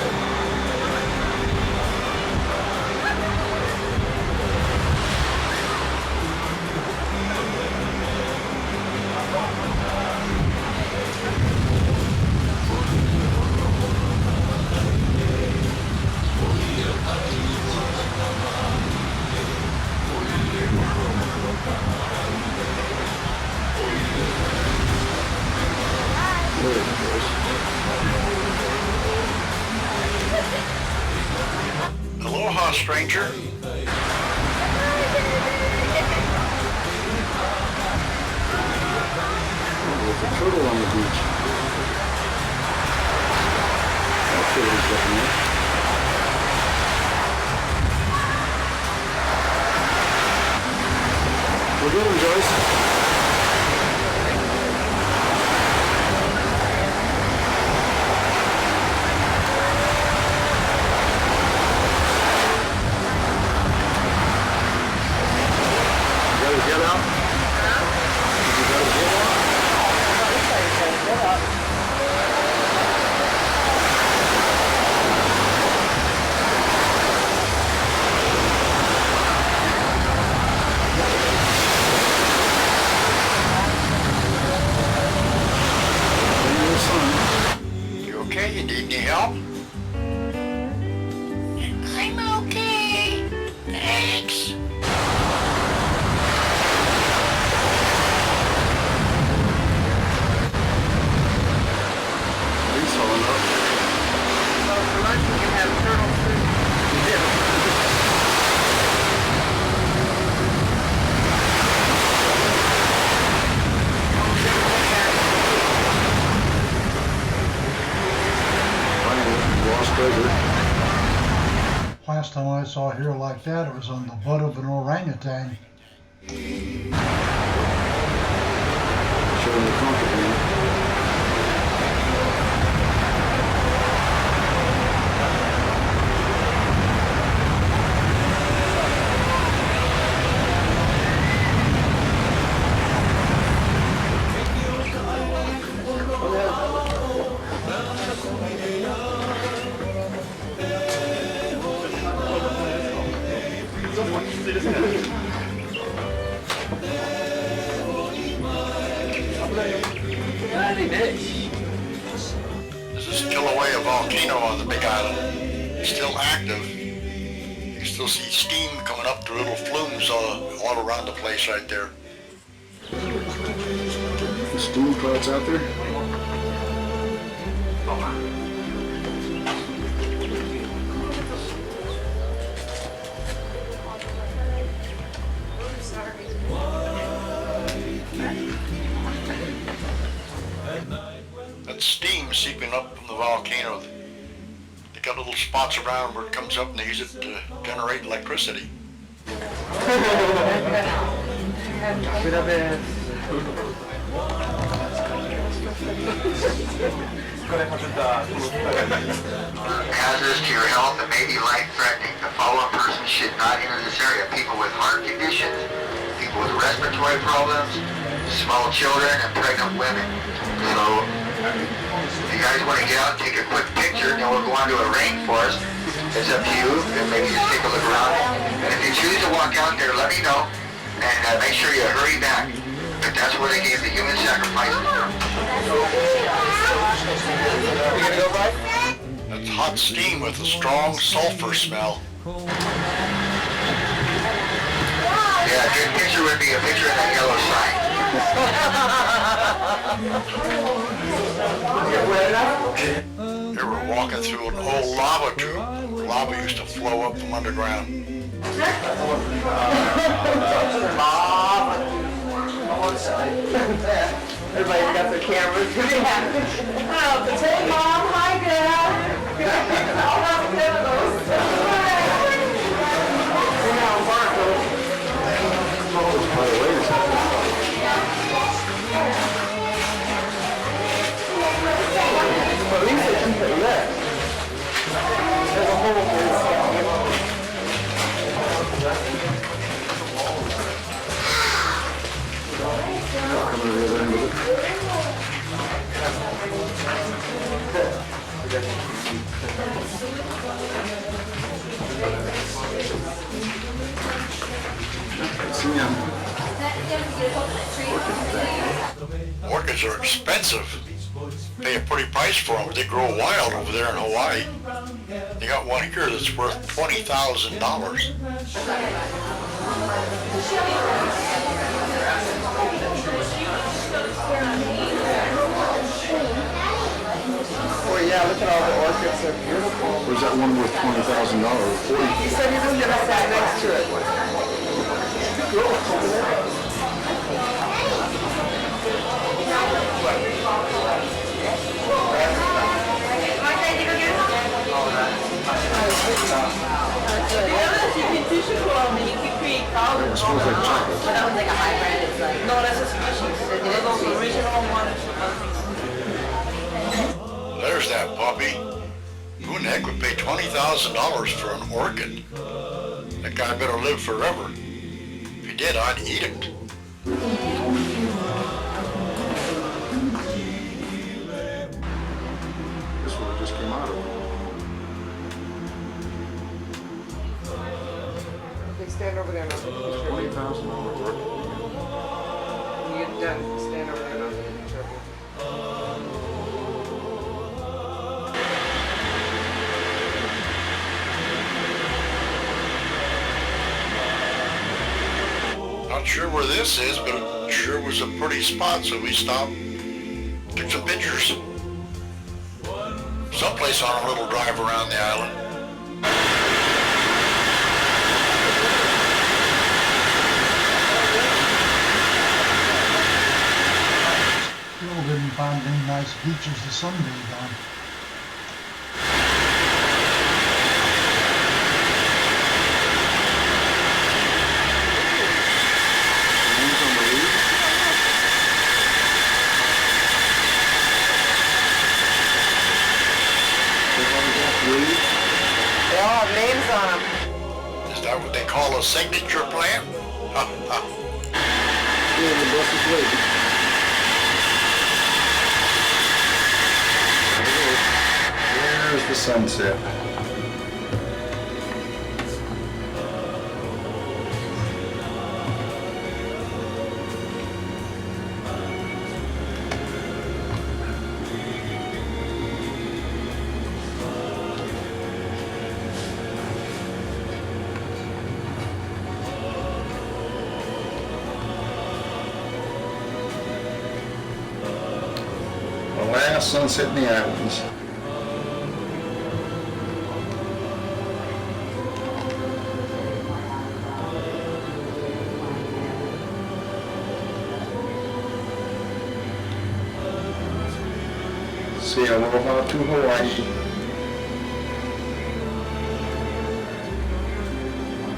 Aloha, stranger. There's a turtle on the beach. That turtle's looking at. We're going, Joyce. Get out? You gotta get out? You okay? You need any help? I'm okay. Thanks. So for lunch we can have turtle soup. Lost treasure. Last time I saw hair like that, it was on the butt of an orangutan. Showing the contraband. This is Kilauea volcano on the Big Island. It's still active. You can still see steam coming up through little flumes all around the place right there. The steam clouds out there. That steam seeping up from the volcano. They got little spots around where it comes up and they use it to generate electricity. Hazardous to your health and may be life-threatening. The following persons should not enter this area. People with heart conditions, people with respiratory problems, small children, and pregnant women. So, if you guys want to get out and take a quick picture, then we'll go on to a rainforest. It's up to you, and maybe just take a look around. And if you choose to walk out there, let me know, and make sure you hurry back. But that's where they gave the human sacrifices. That's hot steam with a strong sulfur smell. Yeah, a good picture would be a picture of that yellow sign. They were walking through an old lava tube. Lava used to flow up from underground. Everybody's got their cameras. Oh, hey, Mom. Hi, Dad. I'll have But at least they keep it lit. There's a whole Coming to the other end of it. See him. Orchids are expensive. Pay a pretty price for them, but they grow wild over there in Hawaii. They got one here that's worth $20,000. Oh yeah, look at all the orchids, they're beautiful. Where's that one worth $20,000? He said he was going to stand next to it. It smells like chocolate. But that was like a hybrid. It's like, no, that's a species. It is the original one. There's that puppy. Who in the heck would pay $20,000 for an orchid? That guy better live forever. If he did, I'd eat it. This one just came out of it. Okay, stand over there and I'll take a picture of you. $20,000 worth. When you get done, stand over there and I'll take a picture of you. Not sure where this is, but it sure was a pretty spot, so we stopped, took some pictures. Someplace on a little drive around the island. Still didn't find any nice beaches to sunbathe on. They all have names on them. Is that what they call a signature plant? Yeah, the bus is waiting. There's the sunset. The last sunset in the islands. Say aloha to Hawaii.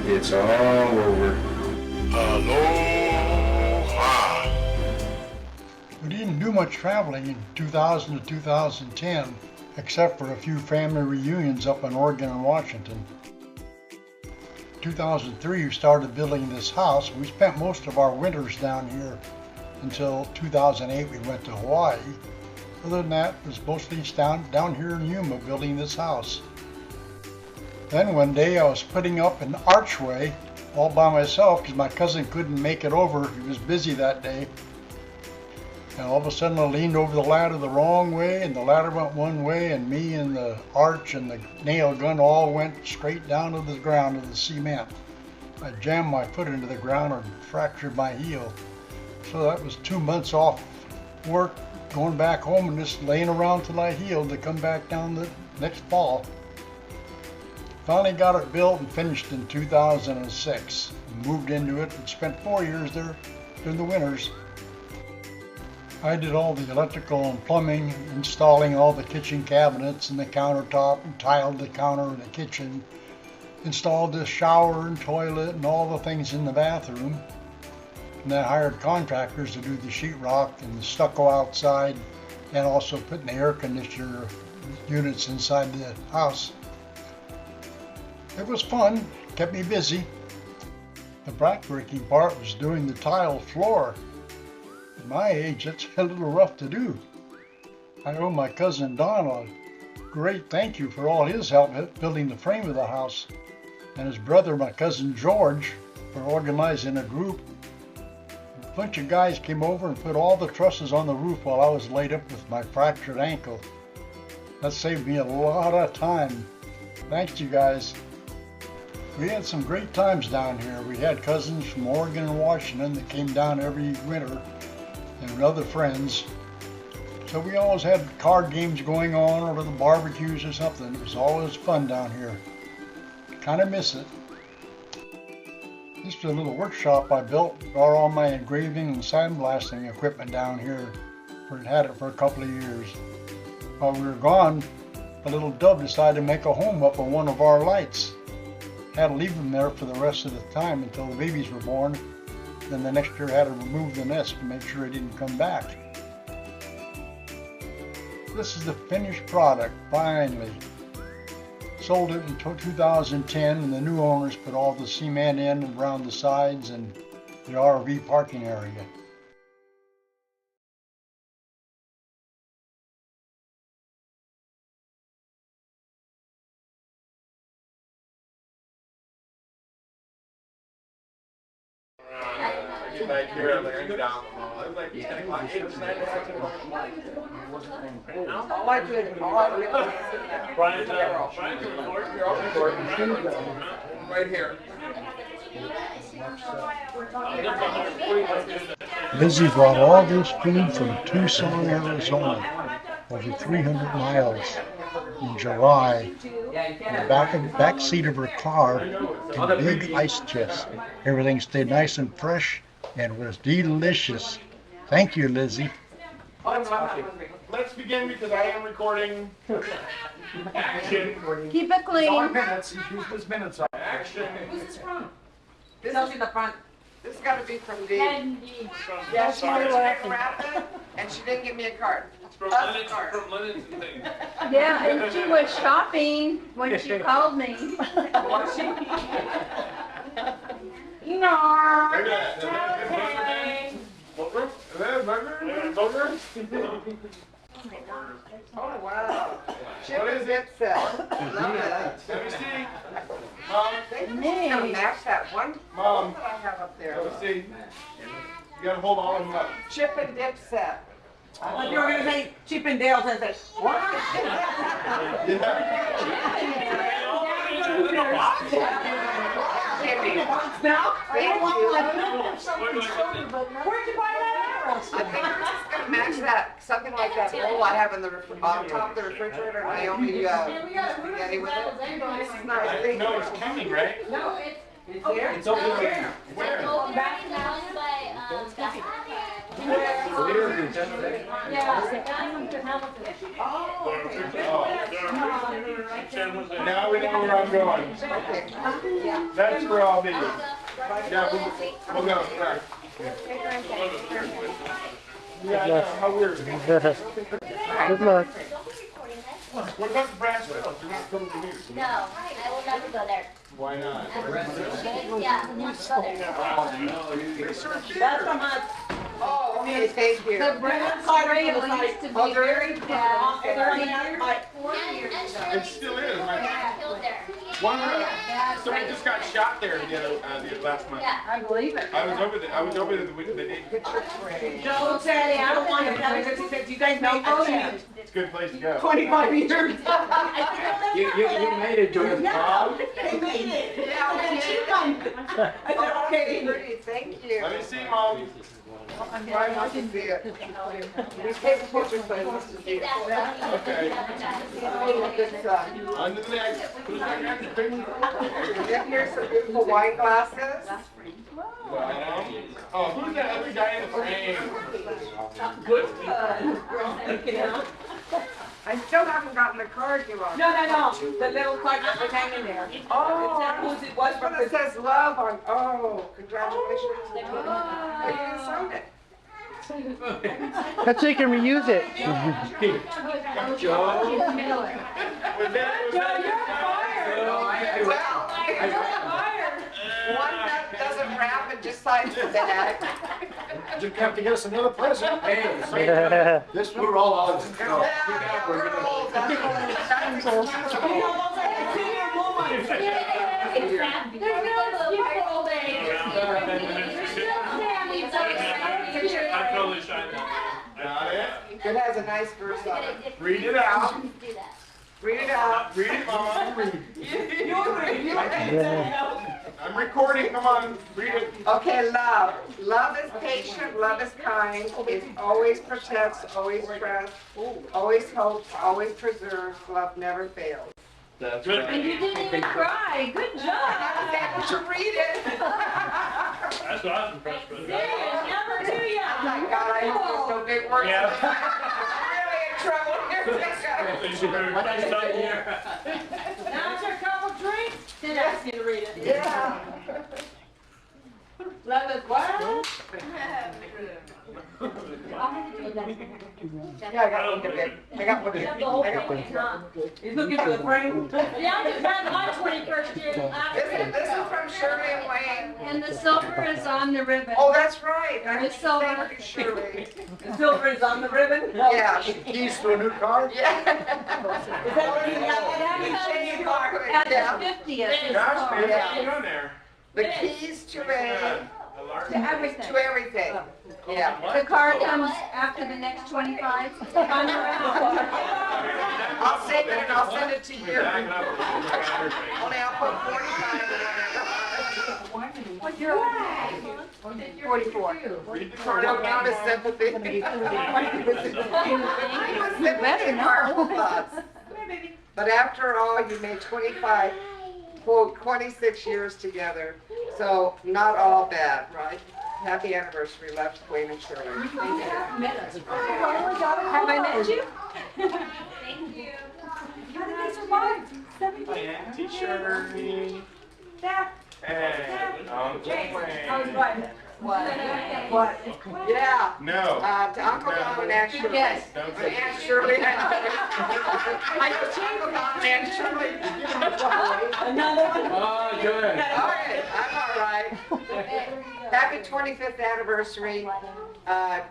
It's all over. Aloha. We didn't do much traveling in 2000 to 2010, except for a few family reunions up in Oregon and Washington. 2003 we started building this house. We spent most of our winters down here until 2008 we went to Hawaii. Other than that, it was mostly down here in Yuma building this house. Then one day I was putting up an archway all by myself because my cousin couldn't make it over. He was busy that day. And all of a sudden I leaned over the ladder the wrong way, and the ladder went one way, and me and the arch and the nail gun all went straight down to the ground of the cement. I jammed my foot into the ground and fractured my heel. So that was 2 months off work, going back home and just laying around till I healed to come back down the next fall. Finally got it built and finished in 2006. Moved into it and spent 4 years there during the winters. I did all the electrical and plumbing, installing all the kitchen cabinets and the countertop, and tiled the counter in the kitchen, installed the shower and toilet and all the things in the bathroom. And then hired contractors to do the sheetrock and the stucco outside, and also putting the air conditioner units inside the house. It was fun, kept me busy. The backbreaking part was doing the tile floor. At my age, that's a little rough to do. I owe my cousin Don a great thank you for all his help building the frame of the house, and his brother, my cousin George, for organizing a group. A bunch of guys came over and put all the trusses on the roof while I was laid up with my fractured ankle. That saved me a lot of time. Thanks to you guys. We had some great times down here. We had cousins from Oregon and Washington that came down every winter, and other friends. So we always had card games going on, or the barbecues or something. It was always fun down here. Kind of miss it. This is a little workshop I built, brought all my engraving and sandblasting equipment down here. Had it for a couple of years. While we were gone, a little dove decided to make a home up on one of our lights. Had to leave him there for the rest of the time until the babies were born. Then the next year I had to remove the nest to make sure it didn't come back. This is the finished product, finally. Sold it in 2010, and the new owners put all the cement in and around the sides and the RV parking area. Back here, laying down. Right here. Lizzie brought all this food from Tucson, Arizona, over 300 miles in July, in the back seat of her car in a big ice chest. Everything stayed nice and fresh and was delicious. Thank you, Lizzie. Let's begin because I am recording. Action. Keep it clean. 4 minutes. Use this minutes up. Action. Who's this from? This is in the front. This has got to be from Dee. Yeah, she was rapid, and she didn't give me a card. From Lennox and things. Yeah, and she was shopping when she called me. No. Oh, wow. Chip and dip set. Love it. Let me see. Mom. They just gonna match that one Mom. that I have up there. Let me see. You gotta hold all of them up. Chip and dip set. I thought you were going to say Chip and Dale's and say, what? Now? Thank you. Where'd you buy that arrow? I think we're just gonna match that, something like that bowl I have in the on top of the refrigerator. Naomi spaghetti with it. This is nice. Thank No, you. it's coming, right? No, it's here. It's over there. Where? Now we know where I'm going. That's where I'll be. Yeah, we'll go. Right. Yeah, how weird. Good luck. What about the brass rail? Do you want to come to here? No, I will never go there. Why not? Yeah, never go there. That's from us. Oh, okay, thank you. The Brennan's trail used to be very bad. 30 years? Like 40 years ago. It still is. Yeah, killed there. One rail. Yeah, So we just just got shot there the last month. I believe it. I was over there. I was over there the day. Joe, Sandy, I don't want to tell you, you guys know Ocean. It's a good place to go. 25 years. You made it to his mom? They made it. Yeah, and she come. I said, okay. Thank you. Let me see, Mom. I'm glad I can see it. We take pictures, but it's to see it. Okay. Under the neck. Here's some beautiful wine glasses. Oh, who's that other guy in the frame? Good. I still haven't gotten the card you want. No. The little card that was hanging there. Oh, It said whose it was from but it says love on. Oh, congratulations. Oh. You didn't sign it. Let's see, can we use it? Joe. Joe, you're fired. Well, one that doesn't rap and just signs the back. You have to get us another present. Hey, this we're all out. I'm totally shy now. Got it? It has a nice verse on it. Read it out. Read it out. Read it, Mom. You I'm recording. Come on. Read it. Okay, love. Love is patient, love is kind, it always protects, always trusts, always hopes, always preserves, love never fails. That's Good. right. And you didn't even cry. Good job. I was able to read it. That's what I was impressed with. Serious, number 2, Oh my God, I hope there's no big words. Yeah. I'm really in trouble here. You should better stop here. Now it's a couple drinks. Then ask you to read it. Yeah. Love is what? Yeah, I got one of it. I got one of it. I got one. He's looking for the frame. Yeah, I just had my 21st year. This is from Shirley and Wayne. And the silver is on the ribbon. Oh, that's right. I The silver. Thank you, Shirley. The silver is on the ribbon? Yeah. Keys to a new car? Yeah. Is that the key? You change your car. At the Yeah. 50th. Gosh, man, Yeah. what's going on there? The keys to everything. Everything. To everything. Yeah. The card comes after the next 25. I'll save it and I'll send it to you. Only I'll put 45 in it. What's your 44. Read the I card. don't give us sympathy. Sympathy and heartful thoughts. But after all, you made 25, quote, 26 years together. So not all bad, right? Happy anniversary, left Wayne and Shirley. Have I met you? Thank you. T-shirt. Hey, Uncle Wayne. What? Yeah. No. To Uncle Don and Aunt Shirley. Yes. Don't Or say Aunt Shirley. I know Uncle Don and Aunt Shirley. Another one? Oh, good. All right, I'm all right. Happy 25th anniversary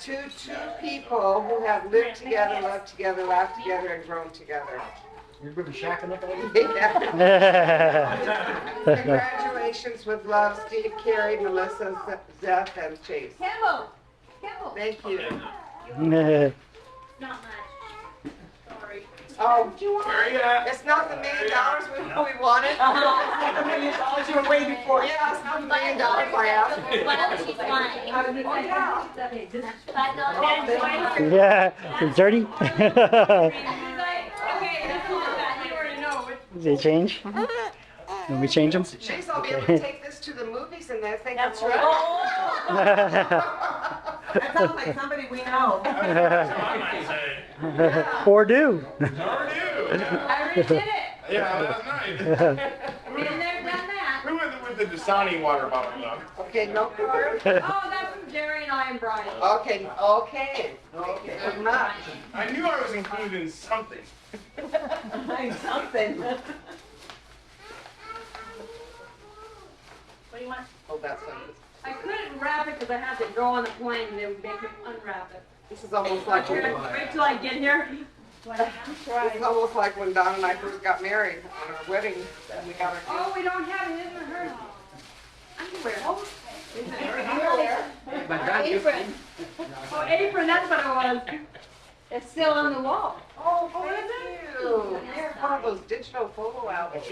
to two people who have lived together, loved together, laughed together, and grown together. You're really shacking up over Congratulations with love, Steve, Carrie, Melissa, Zeth, and Chase. Kimball. Thank you. Not much. Sorry. Oh, Where you at? it's not the $1 million we wanted. It's not the $1 million you were waiting for. Yeah, it's not the $1 million I asked. Well, she's flying. Oh, yeah. Yeah, it's dirty. Okay, this one, you already know it. They change? When we change them? Jeez, I'll be able to take this to the movies and they think That's I'm right. That sounds like somebody we know. I might say. Or do. Or do. I already did it. Yeah, that's nice. Been there, done that. Who with the Dasani water bottle though? Okay, no card? Oh, that's from Jerry and I and Brian. Okay. Good enough. I knew I was included in something. Something. What do you want? Oh, that's nice. I couldn't wrap it because I had to go on the plane and they would make me unwrap it. This is almost like Wait till I get here. It's almost like when Don and I first got married on our wedding, and we got our Oh, we don't have his or her underwear. Apron. Oh, apron, that's what it was. It's still on the wall. Oh, thank you. It's one of those digital photo albums.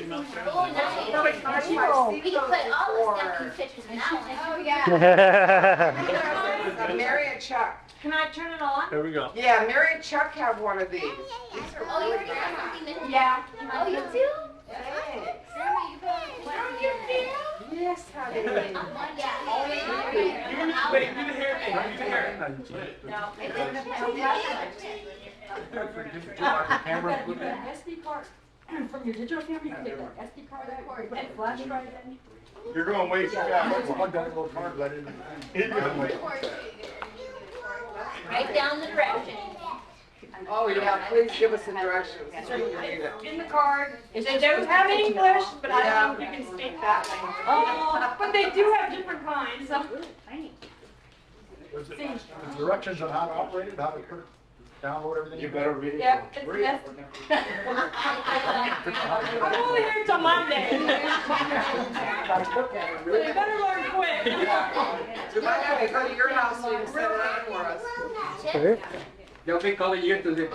Oh, nice. We can put all the stuff in pictures now. Oh, yeah. Mary and Chuck. Can I turn it on? Here we go. Yeah, Mary and Chuck have one of these. These are Oh, really you're good. Yeah. Oh, you too? Thanks. Grandma, you put on Yes, honey. yeah. Wait, do the hair thing. Do the hair. SD card. From your digital camera, you can take that SD card and flash drive in. You're going way too fast. Plug that little card right in. Write down the directions. Oh, yeah, please give us the directions. In the card. They don't have English, but I don't think you can speak that way. Oh, but they do have different kinds, so. The directions on how to operate it, how to download everything. You better read it. Yep, it's best. I'm only here till Monday. So you better learn quick. We might have to go to your house so you can set it up for us. They'll be calling you today.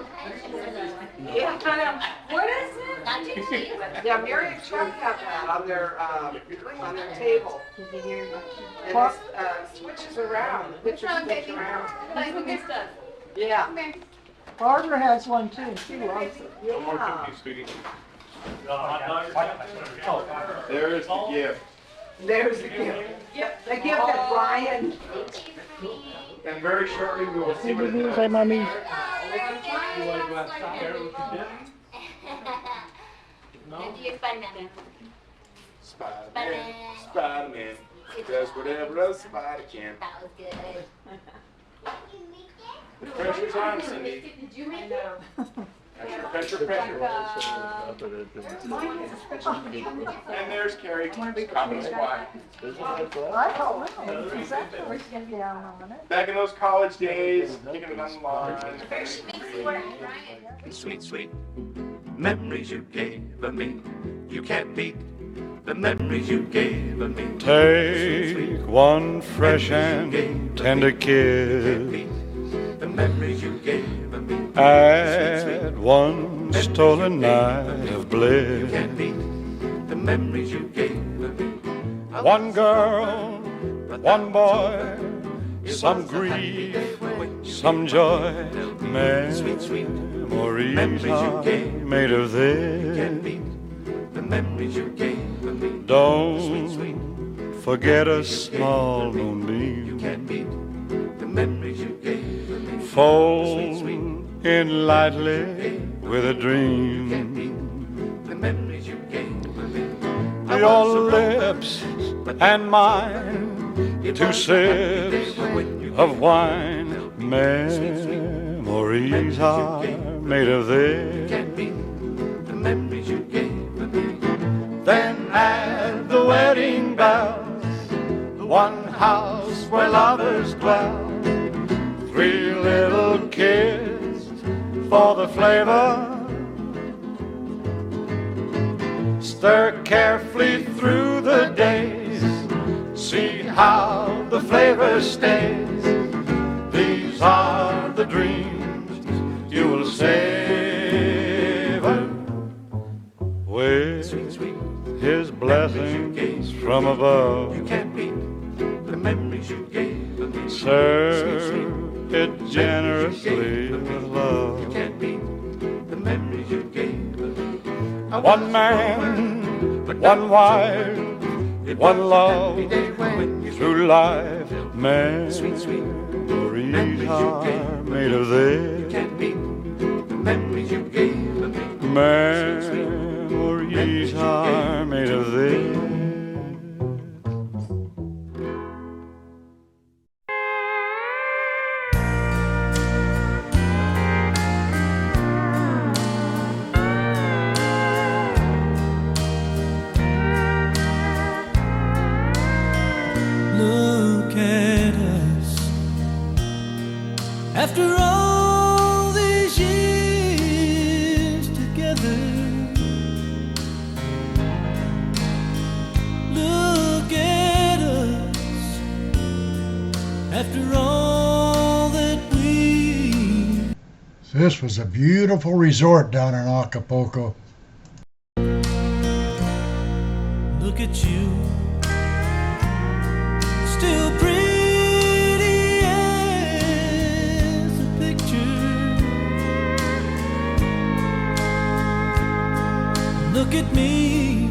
Yeah. What is it? Not too cheap. Yeah, Mary and Chuck have that on their table. And it switches around. The pictures switch around. Like who gets that? Yeah. Barbara has one too. She loves it. Yeah. There's the gift. There's the gift. Yep, the gift that Brian. And very shortly we will see what it does. Say, mommy. You want to go outside there with the dip? No? And do your Spider-Man. Spider-Man. Spider-Man. Does whatever a spider can. That was good. The pressure's on, Cindy. Did you make it? Pressure. And there's Carrie. Comedy Squad. I don't know. Exactly where she's gonna be down on it. Back in those college days, kicking it on the lawn. Sweet, sweet memories you gave me. You can't beat the memories you gave me. Take one fresh and tender kiss. The memories you gave me. At one stolen night of bliss. The memories you gave me. One girl, one boy, some grief, some joy. Memories are made of this. The memories you gave me. Don't forget a small moonbeam. The memories you gave me. Fold in lightly with a dream. The memories you gave me. Your lips and mine, two sips of wine. Memories are made of this. The memories you gave me. Then at the wedding bells, one house where lovers dwell. Three little kids for the flavor. Stir carefully through the days. See how the flavor stays. These are the dreams you will savor with His blessings from above. You can't beat the memories you gave me. Serve it generously with love. You can't beat the memories you gave me. One man, one wife, one love, through life. Memories are made of this. You can't beat the memories you gave me. Memories are made of this. Look at us. After all these years, This was a beautiful resort down in Acapulco. Look at you, still pretty as a picture. Look at me,